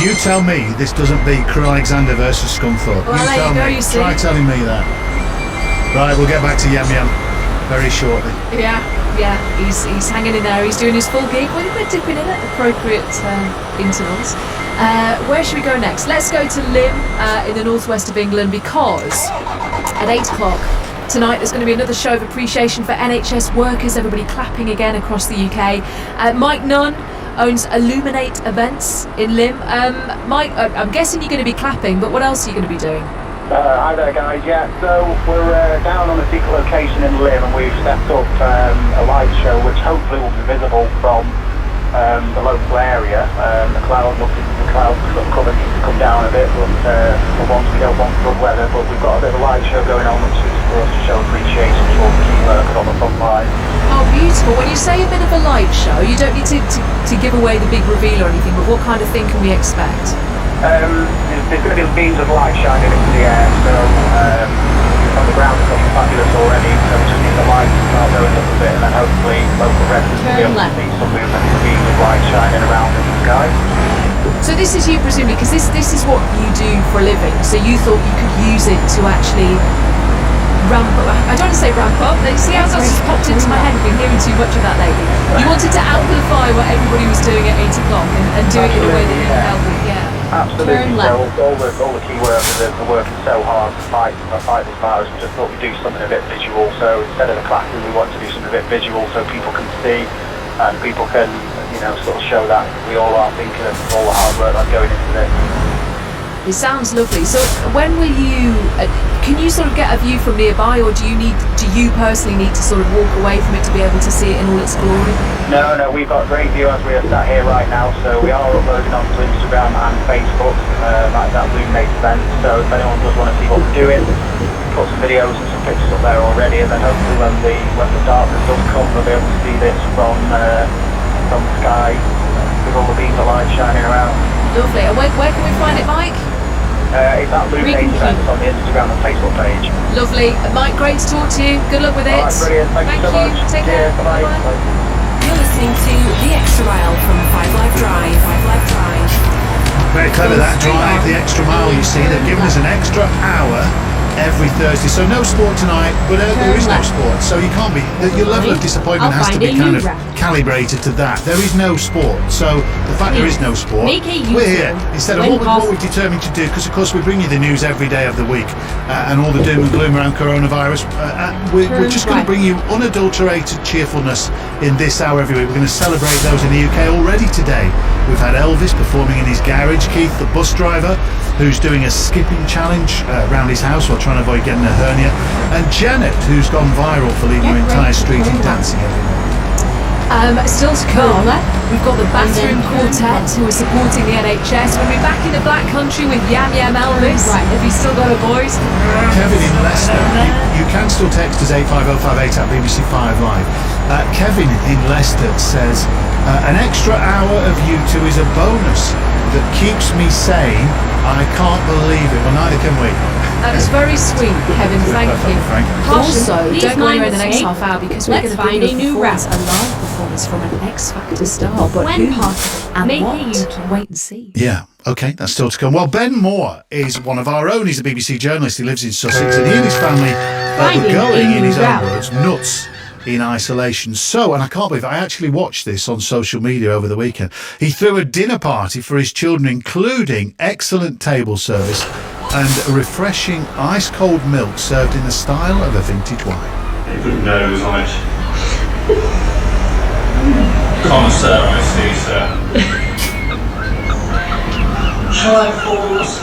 S3: You tell me this doesn't beat Crew Alexander versus Scunthorpe.
S2: Well,
S3: you tell me.
S2: You
S3: Try telling me that. Right, we'll get back to Yam Yam. very shortly.
S2: Yeah, he's hanging in there. He's doing his full gig. We're dipping in at appropriate intervals. Where should we go next? Let's go to Lymm in the northwest of England, because at 8 o'clock tonight there's going to be another show of appreciation for NHS workers. Everybody clapping again across the UK. Mike Nunn owns Illuminate Events in Lymm. Mike, I'm guessing you're going to be clapping, but what else are you going to be doing?
S1: Hi there, guys. Yeah, so we're down on a secret location in Lymm, and we've set up a light show which hopefully will be visible from the local area. The clouds sort of cover needs to come down a bit, but for once we don't want good weather. But we've got a bit of a light show going on, which is for us to show appreciation to all the key workers on the front line.
S2: Oh, beautiful. When you say a bit of a light show, you don't need to give away the big reveal or anything, but what kind of thing can we expect?
S1: There's going to be beams of light shining into the air, so on the ground it's looking fabulous already, so we just need the lights to start going up a bit, and then hopefully local residents will be able to see some movement of beams of light shining around in the sky.
S2: So this is you presumably, because this is what you do for a living, so you thought you could use it to actually ramp up. I don't want to say ramp up, see how that's just popped into my head. I've been hearing too much of that lately. You wanted to amplify what everybody was doing at 8 o'clock and do it in a way that you can help with,
S1: Absolutely. So all the key workers are working so hard to fight this virus. We just thought we'd do something a bit visual. So instead of the clapping, we want to do something a bit visual so people can see and people can, sort of show that we all are thinking of all the hard work that's going into this.
S2: It sounds lovely. So when will you, can you sort of get a view from nearby, or do you personally need to sort of walk away from it to be able to see it in all its glory?
S1: No, we've got a great view as we are sat here right now, so we are uploading onto Instagram and Facebook at that Illuminate event, so if anyone does want to see what we're doing, put some videos and some pictures up there already, and then hopefully when the darkness does come, they'll be able to see this from the sky with all the beams of light shining around.
S2: Lovely. And where can we find it, Mike?
S1: It's at Illuminate Events on the Instagram and Facebook page.
S2: Lovely. Mike, great to talk to you. Good luck with it.
S1: All right, brilliant. Thank you so much.
S2: Take care.
S1: Bye-bye.
S6: You're listening to The Extra Mile from 5 Live Drive. 5 Live Drive.
S3: Very clever, that drive, the extra mile, you see. They've given us an extra hour every Thursday. So no sport tonight, but there is no sport. So you can't be, your level of disappointment has to be kind of calibrated to that. There is no sport. So the fact there is no sport, we're here. Instead of what we're determined to do, because of course we bring you the news every day of the week and all the doom and gloom around coronavirus. We're just going to bring you unadulterated cheerfulness in this hour every week. We're going to celebrate those in the UK already today. We've had Elvis performing in his garage, Keith the bus driver who's doing a skipping challenge around his house while trying to avoid getting a hernia, and Janet who's gone viral for leaving her entire street in dancing every night.
S2: Still to come, we've got the Bathroom Quartet who are supporting the NHS. We'll be back in the Black Country with Yam Yam Elvis, if he's still got a voice.
S3: Kevin in Leicester, you can still text us 85058 at BBC 5 Live. Kevin in Leicester says, an extra hour of U2 is a bonus that keeps me sane. I can't believe it. Well, neither can we.
S2: That was very sweet, Kevin. Thank you.
S3: Frank.
S2: Also,
S4: Please
S2: don't go
S4: mind
S2: anywhere in the next
S4: mistake.
S2: half hour because we're
S4: Let's
S2: going to
S4: find
S2: bring
S4: a
S2: you
S4: new
S2: a live performance from an X Factor star. But
S4: When
S2: who
S4: possible,
S2: and
S4: make
S2: what?
S4: a U-turn.
S2: Wait and see.
S3: Yeah, okay, that's still to come. Well, Ben Moore is one of our own. He's a BBC journalist. He lives in Sussex, and he and his family were
S4: Finding
S3: going,
S4: a
S3: in his
S4: new
S3: own
S4: route.
S3: words, nuts in isolation. So, and I can't believe I actually watched this on social media over the weekend. He threw a dinner party for his children, including excellent table service and a refreshing ice-cold milk served in the style of a vintage wine.
S13: You put nose on it. Connoisseur, I see, sir. Shall I force?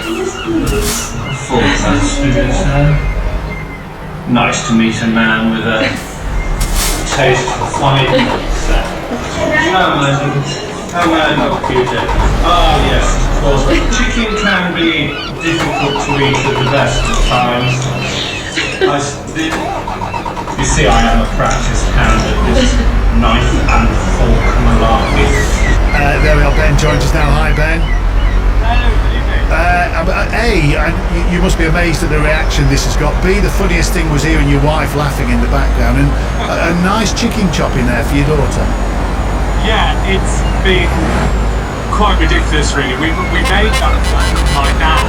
S13: Yes, please. Force, that's good, sir. Nice to meet a man with a taste for fine milk, sir. How may I help you, Dick? Ah, yes, of course. Chicken can be difficult to eat at the best of times. You see, I am a practiced hand at this knife and fork malarkey.
S3: There we are, Ben joins us now. Hi, Ben. You must be amazed at the reaction this has got. B, the funniest thing was hearing your wife laughing in the background, and a nice chicken chop in there for your daughter.
S23: Yeah, it's been quite ridiculous, really. We made that my dad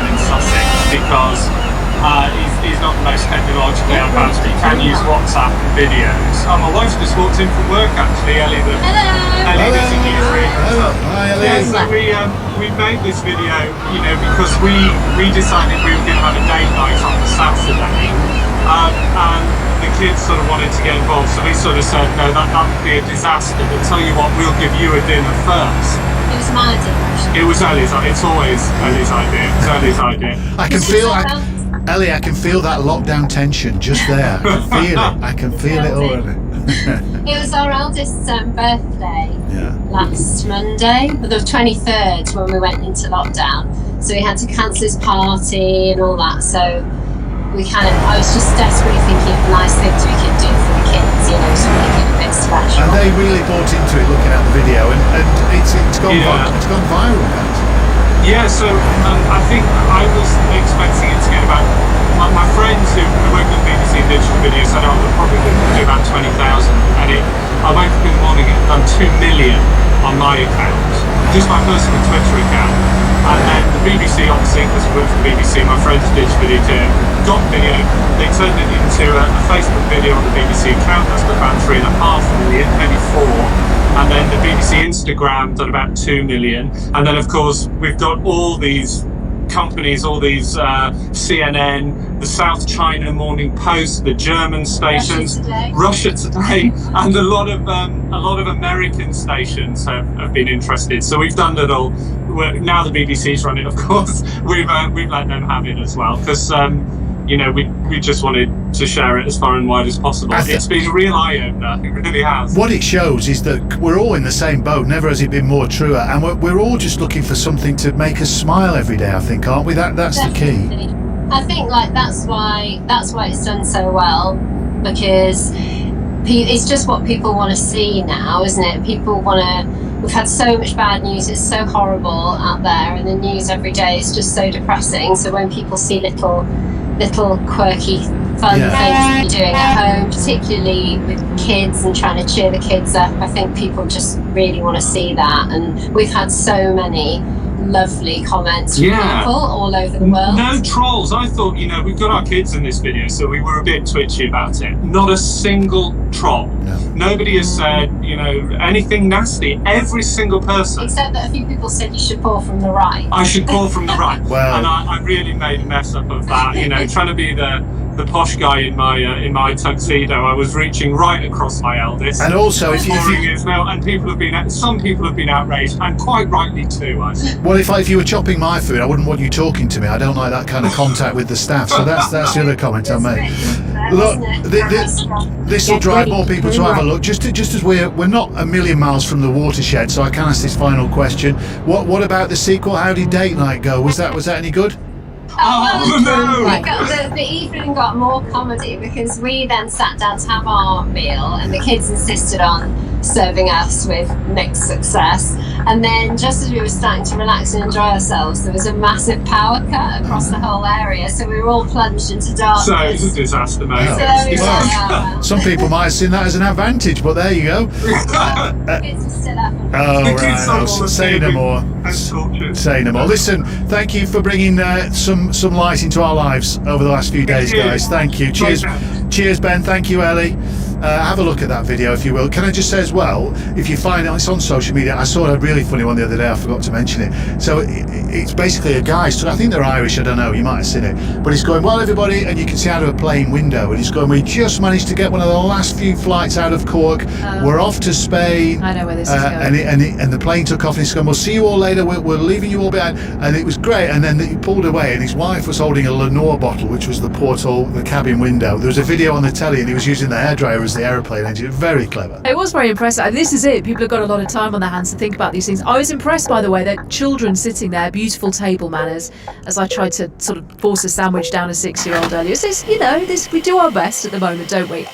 S23: in Sussex because he's not the most technologically advanced, but you can use WhatsApp and videos. My wife just walked in from work actually, Ellie. Ellie does a newsread.
S3: Hi, Ellie.
S23: Yeah, so we made this video, because we decided we were going to have a date night on Saturday, and the kids sort of wanted to get involved, so we sort of said, no, that would be a disaster, but tell you what, we'll give you a dinner first.
S4: It was my idea.
S23: It was Ellie's. It's always Ellie's idea. It's Ellie's idea.
S3: Ellie, I can feel that lockdown tension just there. I can feel it already.
S4: It was our eldest's birthday last Monday, the 23rd, when we went into lockdown. So we had to cancel his party and all that. So I was just desperately thinking of nice things we could do for the kids, to make it a bit special.
S3: And they really bought into it looking at the video, and it's gone viral, guys.
S23: Yeah, so I think I was expecting it to get about. My friends who work with BBC Digital Video said, we'll probably do about 20,000. And I woke up in the morning and done 2 million on my account, just my personal Twitter account. And then the BBC, obviously, because I work for the BBC, my friends did video team, got video. They turned it into a Facebook video on the BBC account. That's got about 3.5 million, maybe 4. And then the BBC Instagram done about 2 million. And then, of course, we've got all these companies, all these CNN, the South China Morning Post, the German stations, Russia Today, and a lot of American stations have been interested. So we've done it all. Now the BBC's run it, of course. We've let them have it as well, because we just wanted to share it as far and wide as possible. It's been a real eye-opener, it really has.
S3: What it shows is that we're all in the same boat, never has it been more truer, and we're all just looking for something to make us smile every day, I think, aren't we? That's Definitely. The key.
S4: I think that's why it's done so well, because it's just what people want to see now, isn't it? People want to. We've had so much bad news, it's so horrible out there, and the news every day is just so depressing. So when people see little quirky fun things you're doing at home, particularly with kids and trying to cheer the kids up, I think people just really want to see that. And we've had so many lovely comments from people all over the world.
S23: No trolls. I thought, we've got our kids in this video, so we were a bit twitchy about it. Not a single troll. Nobody has said, anything nasty. Every single person.
S4: Except that a few people said you should pour from the right.
S23: I should pour from the right.
S3: Well,
S23: and I really made a mess up of that. Trying to be the posh guy in my tuxedo. I was reaching right across my eldest.
S3: And also, if you
S23: and some people have been outraged, and quite rightly too. I think.
S3: Well, if you were chopping my food, I wouldn't want you talking to me. I don't like that kind of contact with the staff. So that's the other comment I made. Look, this will drive more people to have a look. Just as we're not a million miles from the watershed, so I can ask this final question. What about the sequel? How did date night go? Was that any good?
S4: The evening got more comedy because we then sat down to have our meal, and the kids insisted on serving us with mixed success. And then just as we were starting to relax and enjoy ourselves, there was a massive power cut across the whole area, so we were all plunged into darkness.
S23: So it's a disaster, mate.
S3: Some people might have seen that as an advantage, but there you go.
S4: Kids are still up.
S3: Say no more. Say no more. Listen, thank you for bringing some light into our lives over the last few days, guys. Thank you. Cheers, Ben. Thank you, Ellie. Have a look at that video if you will. Can I just say as well, if you find it's on social media, I saw a really funny one the other day, I forgot to mention it. So it's basically a guy, I think they're Irish, I don't know, you might have seen it, but he's going, well everybody, and you can see out of a plane window, and he's going, we just managed to get one of the last few flights out of Cork, we're off to Spain.
S2: I know where this is going.
S3: And the plane took off, and he's going, we'll see you all later, we're leaving you all behind. And it was great, and then he pulled away, and his wife was holding a Lenore bottle, which was the porthole, the cabin window. There was a video on the telly, and he was using the hairdryer as the aeroplane engine. Very clever.
S2: It was very impressive. And this is it. People have got a lot of time on their hands to think about these things. I was impressed, by the way, that children sitting there, beautiful table manners, as I tried to sort of force a sandwich down a 6-year-old earlier. So, we do our best at the moment, don't we?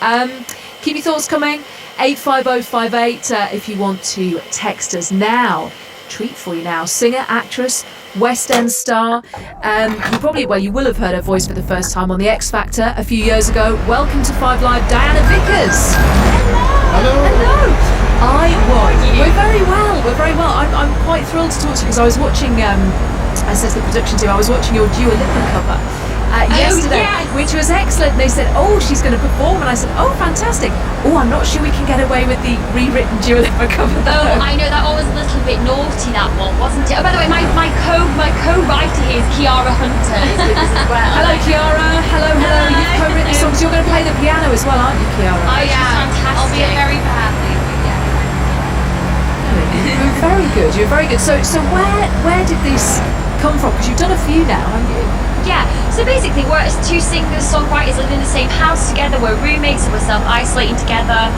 S2: Keep your thoughts coming. 85058 if you want to text us now. Treat for you now. Singer, actress, West End star. You will have heard her voice for the first time on The X Factor a few years ago. Welcome to 5 Live, Diana Vickers. Hello. We're very well. I'm quite thrilled to talk to you because I was watching, as says the production team, I was watching your Dua Lipa cover. yesterday, which was excellent. They said, "Oh, she's going to perform," and I said, "Oh, fantastic." Oh, I'm not sure we can get away with the rewritten Dua Lipa cover.
S8: Oh, I know that one was a little bit naughty. That one, wasn't it? Oh, by the way, my co-writer here is Kiara Hunter. Is with us as well.
S2: Hello, Kiara. Hello. You've co-written the songs. You're going to play the piano as well, aren't you, Kiara?
S8: Oh, yeah, fantastic. I'll be a very bad lady.
S2: You're very good. You're very good. So where did this come from? Because you've done a few now, haven't you?
S8: Yeah, so basically we're two singers, songwriters living in the same house together, we're roommates, we're self-isolating together,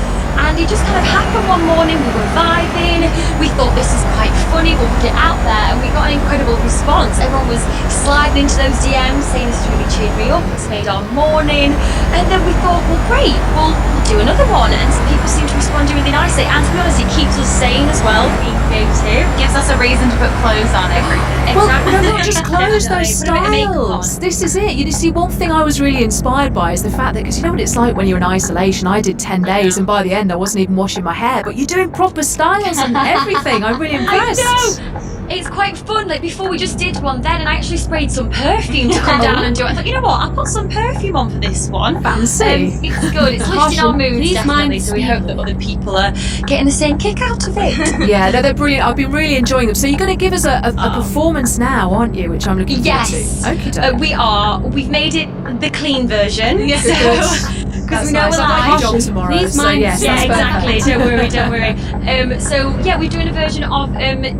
S8: and it just kind of happened one morning, we were vibing, we thought this is quite funny, we'll put it out there, and we got an incredible response. Everyone was sliding into those DMs saying this really cheered me up, it's made our morning, and then we thought, well great, we'll do another one, and people seem to respond really nicely, and to be honest, it keeps us sane as well, being creative, gives us a reason to put clothes on every day.
S2: Well, no, not just clothes, those styles. This is it. You see, one thing I was really inspired by is the fact that, because you know what it's like when you're in isolation. I did 10 days, and by the end, I wasn't even washing my hair. But you're doing proper styles and everything. I'm really impressed.
S8: I know. It's quite fun. Like before, we just did one then, and I actually sprayed some perfume to come down and do it. I thought, you know what? I'll put some perfume on for this one.
S2: Fancy.
S8: It's good. It's lifting our moods definitely. So we hope that other people are getting the same kick out of it.
S2: Yeah, no, they're brilliant. I've been really enjoying them. So you're going to give us a performance now, aren't you? Which I'm looking forward to. Okay,
S8: we are. We've made it the clean version.
S2: Yes.
S8: Because we know
S2: nice.
S8: we're
S2: I've got
S8: live.
S2: a job tomorrow, so yes,
S8: yeah, exactly.
S2: perfect.
S8: Don't worry. So yeah, we're doing a version of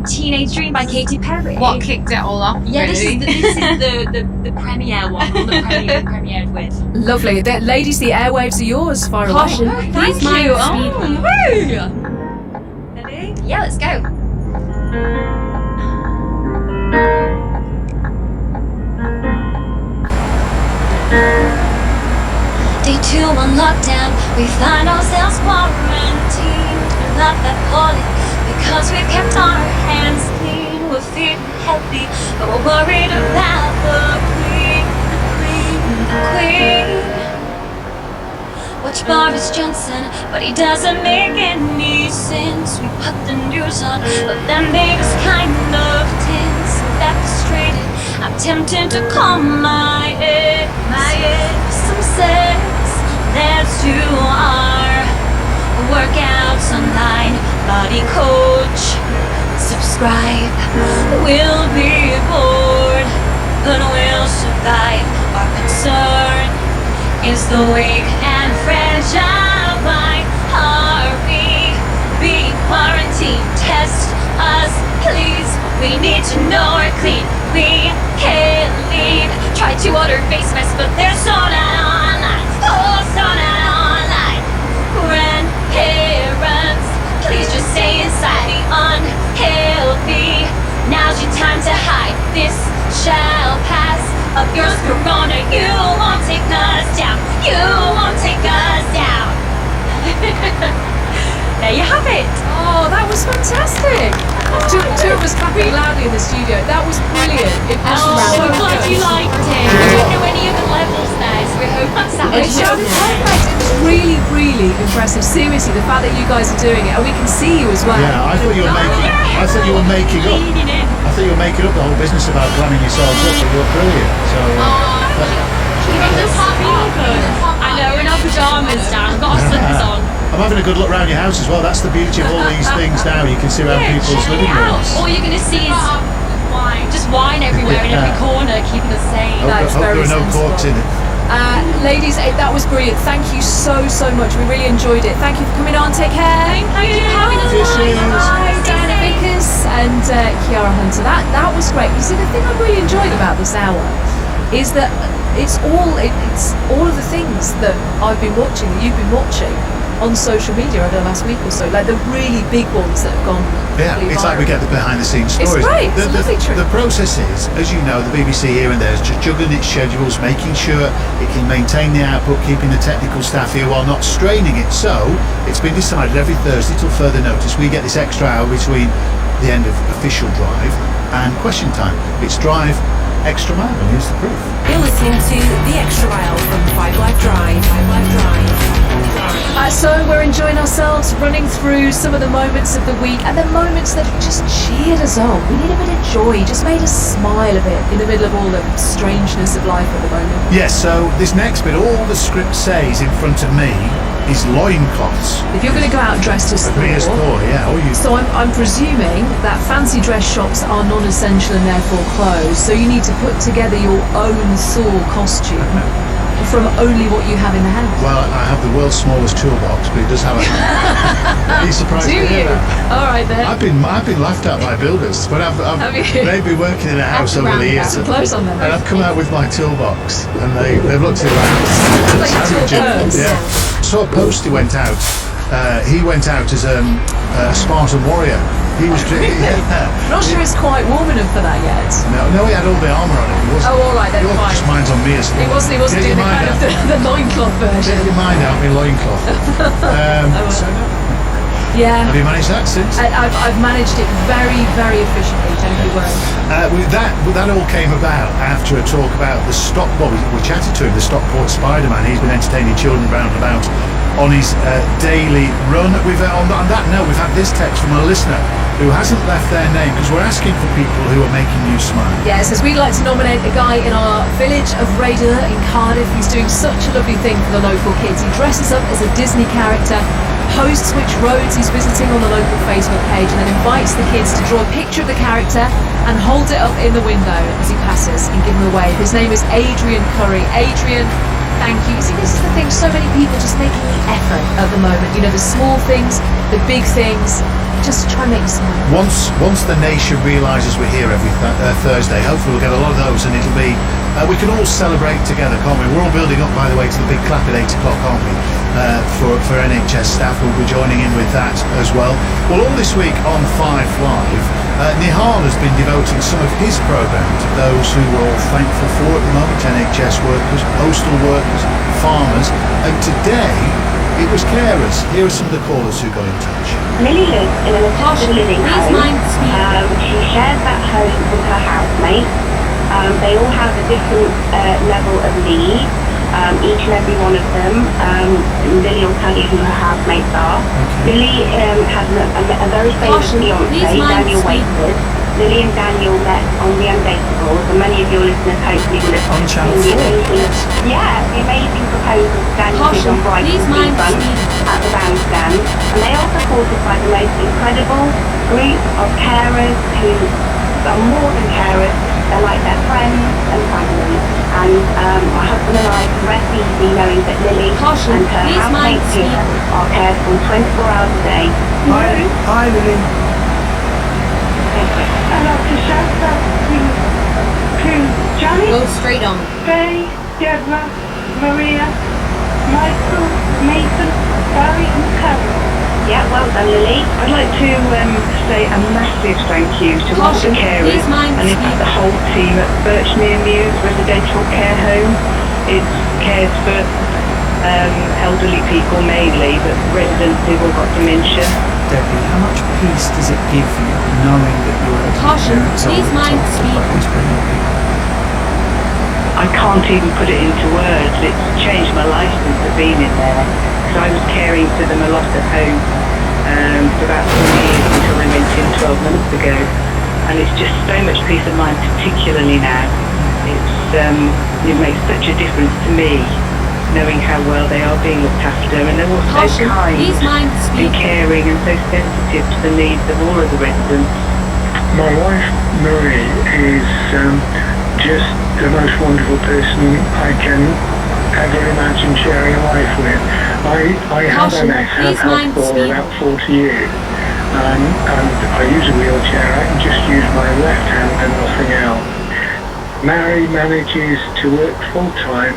S8: "Teenage Dream" by Katy Perry.
S21: What kicked it all off?
S8: Yeah,
S21: really?
S8: this is the premiere one. The premiered with.
S2: Lovely, ladies. The airwaves are yours. Fire away.
S8: Thank you. Ready? Yeah, let's go. Day 2 on lockdown, we find ourselves quarantined. We love that poorly because we've kept our hands clean. We're feeling healthy, but we're worried about the queen. Watch Boris Johnson, but he doesn't make any sense. We put the news on, but then they just kind of tense. That frustrated, I'm tempted to call my ex. Some sex. Let's do our workouts online. Body coach, subscribe. We'll be bored, but we'll survive. Our concern is the weak and fragile. Why are we being quarantined? Test us, please. We need to know we're clean. We can't leave. Try to order face masks, but they're sold out online. Oh, sold out online. Grandparents, please just stay inside. The unhealthy, now's your time to hide. This shall pass. Of yours, Corona, you won't take us down. You won't take us down. There you have it.
S2: Oh, that was fantastic. Two of us clapping loudly in the studio. That was brilliant. It was
S8: so glad you liked it. I don't know any other levels there, so we hope that's that.
S2: It sounded perfect. It was really, really impressive. Seriously, the fact that you guys are doing it, and we can see you as well.
S3: Yeah, I thought you were making. I thought you were making up. I thought you were making up the whole business about glamming yourselves up, but you were brilliant. So.
S8: I know, we're in our pajamas now. We've got our slippers on.
S3: I'm having a good look around your house as well. That's the beauty of all these things now. You can see around people's living rooms.
S8: All you're going to see is wine everywhere in every corner, keeping us sane.
S3: I hope there are no corks in it.
S2: Ladies, that was brilliant. Thank you so much. We really enjoyed it. Thank you for coming on. Take care.
S8: Thank you for having us.
S2: Bye, Diana Vickers and Kiara Hunter. That was great. You see, the thing I really enjoyed about this hour is that it's all of the things that I've been watching, that you've been watching on social media over the last week or so, like the really big ones that have gone.
S3: Yeah, it's like we get the behind-the-scenes stories.
S2: It's great. It's lovely trip.
S3: The process is, as you know, the BBC here and there is just juggling its schedules, making sure it can maintain the output, keeping the technical staff here while not straining it. So it's been decided every Thursday till further notice we get this extra hour between the end of official drive and question time. It's drive extra mile, and here's the proof.
S6: You're listening to The Extra Mile from 5 Live Drive. 5 Live Drive.
S2: So we're enjoying ourselves, running through some of the moments of the week and the moments that have just cheered us on. We need a bit of joy, just made us smile a bit in the middle of all the strangeness of life at the moment.
S3: Yes, so this next bit, all the script says in front of me is loincloths.
S2: If you're going to go out dressed as Thor,
S3: yeah, or you.
S2: So I'm presuming that fancy dress shops are non-essential and therefore closed, so you need to put together your own Thor costume from only what you have in the house.
S3: Well, I have the world's smallest toolbox, but it does have a hand. Are you surprised
S2: Do
S3: to hear
S2: you?
S3: that?
S2: All right then.
S3: I've been laughed at by builders, but they've been working in a house over the years,
S2: Some clothes on them.
S3: and I've come out with my toolbox, and they've looked at it like
S2: purse.
S3: yeah. So a poster went out. He went out as a Spartan warrior. He was
S2: I'm not sure it's quite warm enough for that yet.
S3: No, he had all the armour on it. He wasn't,
S2: all right then,
S3: he
S2: fine.
S3: Just mine's on me as
S2: He wasn't doing the kind of the loincloth version.
S3: Get your mind out, my loincloth.
S2: Yeah.
S3: Have you managed that since?
S2: I've managed it very, very efficiently, don't you worry.
S3: That all came about after a talk about the we chatted to him, the Stockport Spider-Man. He's been entertaining children round and about on his daily run. On that note, we've had this text from a listener who hasn't left their name because we're asking for people who are making you smile.
S2: Yeah, it says we'd like to nominate a guy in our village of Raider in Cardiff. He's doing such a lovely thing for the local kids. He dresses up as a Disney character, posts which roads he's visiting on the local Facebook page, and then invites the kids to draw a picture of the character and hold it up in the window as he passes and give him away. His name is Adrian Curry. Adrian, thank you. See, this is the thing, so many people just making the effort at the moment. You know, the small things, the big things, just to try and make you smile.
S3: Once the nation realises we're here every Thursday, hopefully we'll get a lot of those, and it'll be we can all celebrate together, can't we? We're all building up, by the way, to the big clap at 8 o'clock, aren't we? For NHS staff, we'll be joining in with that as well. Well, all this week on 5 Live, Nihal has been devoting some of his programme to those who we're all thankful for at the moment: NHS workers, postal workers, farmers, and today it was carers. Here are some of the callers who got in touch.
S22: Lily lives in an assisted living home. She shares that home with her housemate. They all have a different level of need, each and every one of them. Lily will tell you who her housemates are. Lily has a very famous fiance, Daniel Wakeford. Lily and Daniel met on The Undateables, and many of your listeners hopefully will have seen the amazing proposal Daniel did on Brighton Seafront at the bandstand. And they are supported by the most incredible group of carers who are more than carers. They're like their friends and family. And my husband and I can rest easy knowing that Lily and her housemates here are cared for 24 hours a day.
S7: Hi, Lily.
S22: I'd like to shout out to Johnny.
S20: Go straight on.
S22: Faye, Deborah, Maria, Michael, Nathan, Barry and Karen. Yeah, well done, Lily.
S7: I'd like to say a massive thank you to all the carers and in fact the whole team at Birchmere Mews Residential Care Home. It cares for elderly people mainly, but residents who've all got dementia.
S9: Debbie, how much peace does it give you knowing that your parents are on top of those brilliant people?
S7: I can't even put it into words. It's changed my life since I've been in there. Because I was caring for them a lot at home for about 4 years until they went in 12 months ago. And it's just so much peace of mind, particularly now. It makes such a difference to me, knowing how well they are being looked after, and they're all so kind and caring and so sensitive to the needs of all of the residents.
S10: My wife, Marie, is just the most wonderful person I can ever imagine sharing a life with. I have MS, have had for about 40 years, and I use a wheelchair. I can just use my left hand and nothing else. Mary manages to work full-time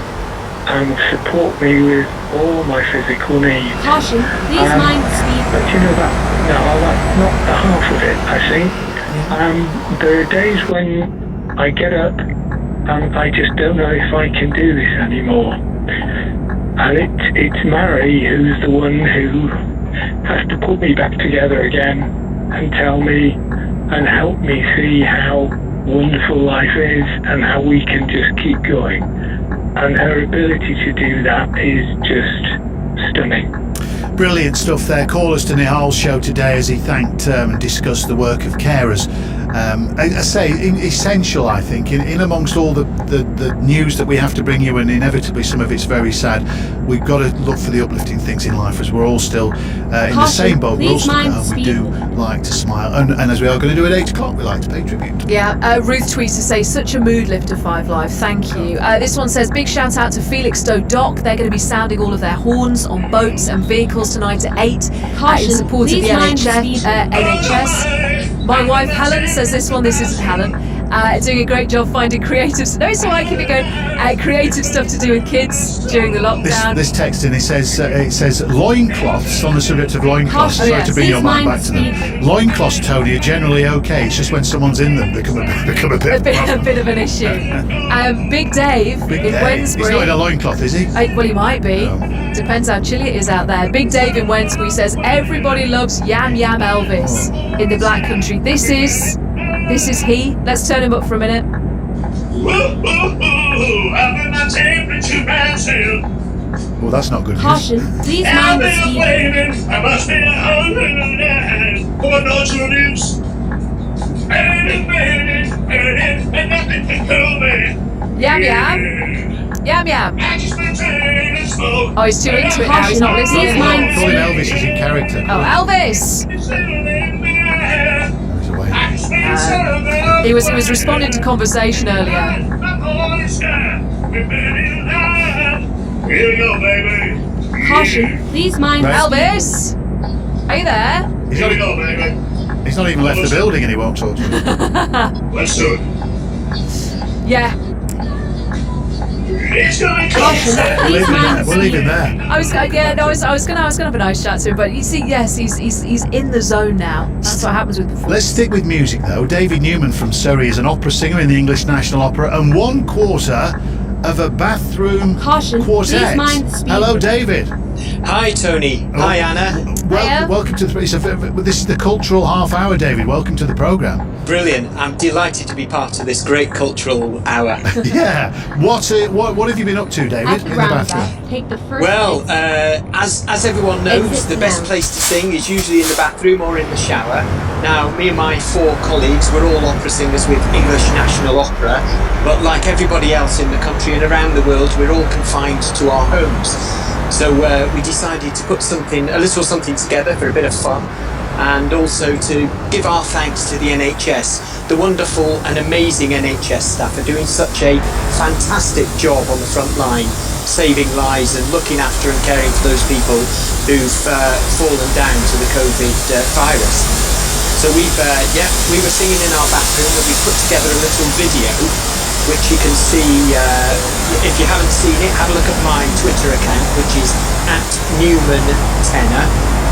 S10: and support me with all my physical needs.
S22: Caution, please mind speed.
S10: But you know that, no, that's not the half of it, I think. There are days when I get up and I just don't know if I can do this anymore. And it's Mary who's the one who has to put me back together again and tell me and help me see how wonderful life is and how we can just keep going. And her ability to do that is just stunning.
S3: Brilliant stuff there. Call us to Nihal's show today as he thanked and discussed the work of carers. I say essential, I think, in amongst all the news that we have to bring you, and inevitably some of it's very sad. We've got to look for the uplifting things in life, as we're all still in the same boat. We're all stuck at home. We do like to smile, and as we are going to do at 8 o'clock, we like to pay tribute.
S2: Yeah, Ruth tweets to say, such a mood lifter, 5 Live. Thank you. This one says, big shout out to Felixstowe Dock. They're going to be sounding all of their horns on boats and vehicles tonight at 8 in support of the NHS. My wife Helen says this one. This isn't Helen. Doing a great job finding creative. No, so I keep it going. Creative stuff to do with kids during the lockdown.
S3: This text in it says loincloths, on the subject of loincloths. Sorry to bring your mind back to them. Loincloths, Tony, are generally okay. It's just when someone's in them become a bit
S2: of an issue. Big Dave in Wednesbury.
S3: He's not in a loincloth, is he?
S2: Well, he might be. Depends how chilly it is out there. Big Dave in Wednesbury says everybody loves Yam Yam Elvis in the Black Country. This is he. Let's turn him up for a minute.
S3: Well, that's not good news.
S8: Caution, please mind the speed.
S13: I must be a hundred for no news. And nothing can kill me.
S2: Yam Yam. Yam Yam. Oh, he's too into it now. He's not listening.
S3: Call him Elvis. He's in character.
S2: Oh, Elvis. He was responding to conversation earlier.
S8: Caution, please mind
S2: Elvis. Are you there?
S3: He's not even left the building and he won't talk to me.
S13: Let's do it.
S2: Yeah.
S3: We'll leave him there.
S2: I was gonna have a nice chat to him, but you see, yes, he's in the zone now. That's what happens with performance.
S3: Let's stick with music though. David Newman from Surrey is an opera singer in the English National Opera and 1/4 of a bathroom quartet. Hello, David.
S5: Hi, Tony. Hi, Anna.
S3: Welcome to this is the cultural half hour, David. Welcome to the programme.
S5: Brilliant. I'm delighted to be part of this great cultural hour.
S3: Yeah. What have you been up to, David, in the bathroom?
S8: Take the first
S5: well, as everyone knows, the best place to sing is usually in the bathroom or in the shower. Now, me and my 4 colleagues, we're all opera singers with English National Opera, but like everybody else in the country and around the world, we're all confined to our homes. So we decided to put a little something together for a bit of fun, and also to give our thanks to the NHS. The wonderful and amazing NHS staff are doing such a fantastic job on the front line, saving lives and looking after and caring for those people who've fallen down to the COVID virus. So we were singing in our bathroom, and we put together a little video, which you can see. If you haven't seen it, have a look at my Twitter account, which is @NewmanTenor,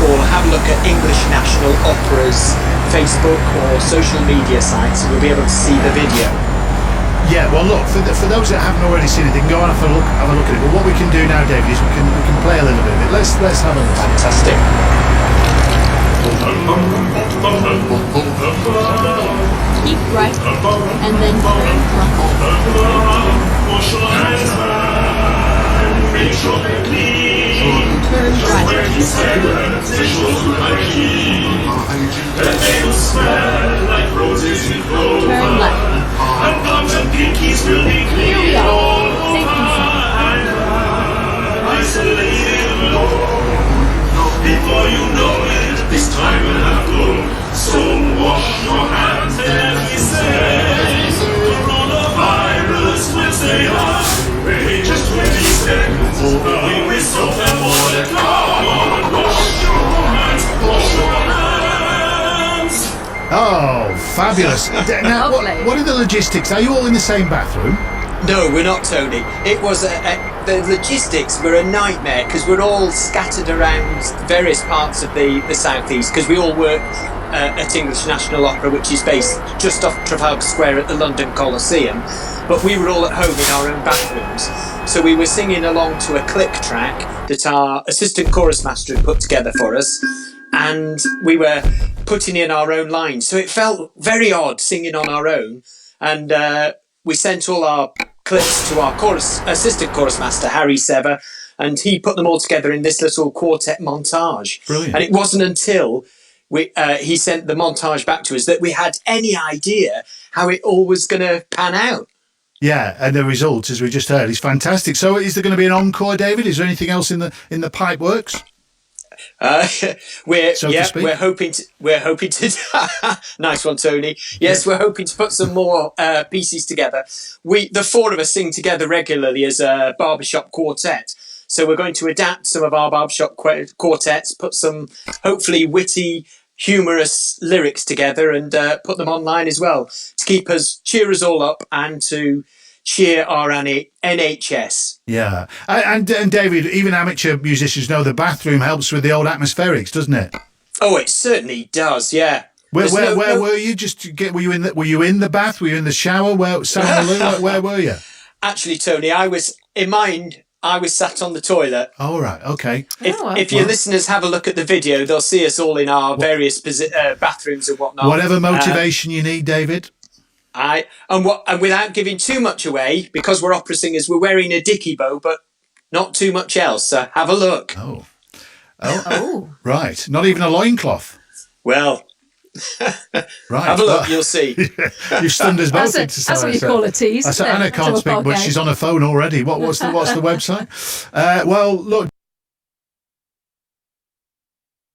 S5: or have a look at English National Opera's Facebook or social media sites, and you'll be able to see the video.
S3: Yeah, well, look, for those that haven't already seen it, they can go and have a look at it. But what we can do now, David, is we can play a little bit of it. Let's have a look.
S5: Fantastic.
S8: Keep right, and then turn left. Turn left. Here we are. Safe and
S13: Before you know it, this time will have gone. So wash your hands and be safe. Coronavirus will stay away. Just 20 seconds. We will stop them all the time. Wash your hands. Wash your hands.
S3: Oh, fabulous. Now, what are the logistics? Are you all in the same bathroom?
S5: No, we're not, Tony. It was the logistics were a nightmare because we're all scattered around various parts of the southeast, because we all work at English National Opera, which is based just off Trafalgar Square at the London Coliseum. But we were all at home in our own bathrooms, so we were singing along to a click track that our assistant chorus master had put together for us, and we were putting in our own lines. So it felt very odd singing on our own, and we sent all our clips to our assistant chorus master, Harry Sever, and he put them all together in this little quartet montage.
S3: Brilliant.
S5: And it wasn't until he sent the montage back to us that we had any idea how it all was going to pan out.
S3: Yeah, and the result, as we just heard, is fantastic. So, is there going to be an encore, David? Is there anything else in the pipe works?
S5: We're hoping to nice one, Tony. Yes, we're hoping to put some more pieces together. The four of us sing together regularly as a barbershop quartet. So we're going to adapt some of our barbershop quartets, put some hopefully witty, humorous lyrics together, and put them online as well to cheer us all up and to cheer our NHS.
S3: Yeah, and David, even amateur musicians know the bathroom helps with the old atmospherics, doesn't it?
S5: Oh, it certainly does. Yeah.
S3: Where were you? Were you in the bath? Were you in the shower? Where were you?
S5: Actually, Tony, I was sat on the toilet.
S3: Oh, right, okay.
S5: If your listeners have a look at the video, they'll see us all in our various bathrooms and whatnot.
S3: Whatever motivation you need, David.
S5: And without giving too much away, because we're opera singers, we're wearing a dicky bow, but not too much else. So have a look.
S3: Oh. Right. Not even a loincloth.
S5: Well.
S3: Right.
S5: Have a look, you'll see.
S3: You've stunned us both.
S2: That's what you call a tease.
S3: Anna can't speak, but she's on her phone already. What's the website? Well, look,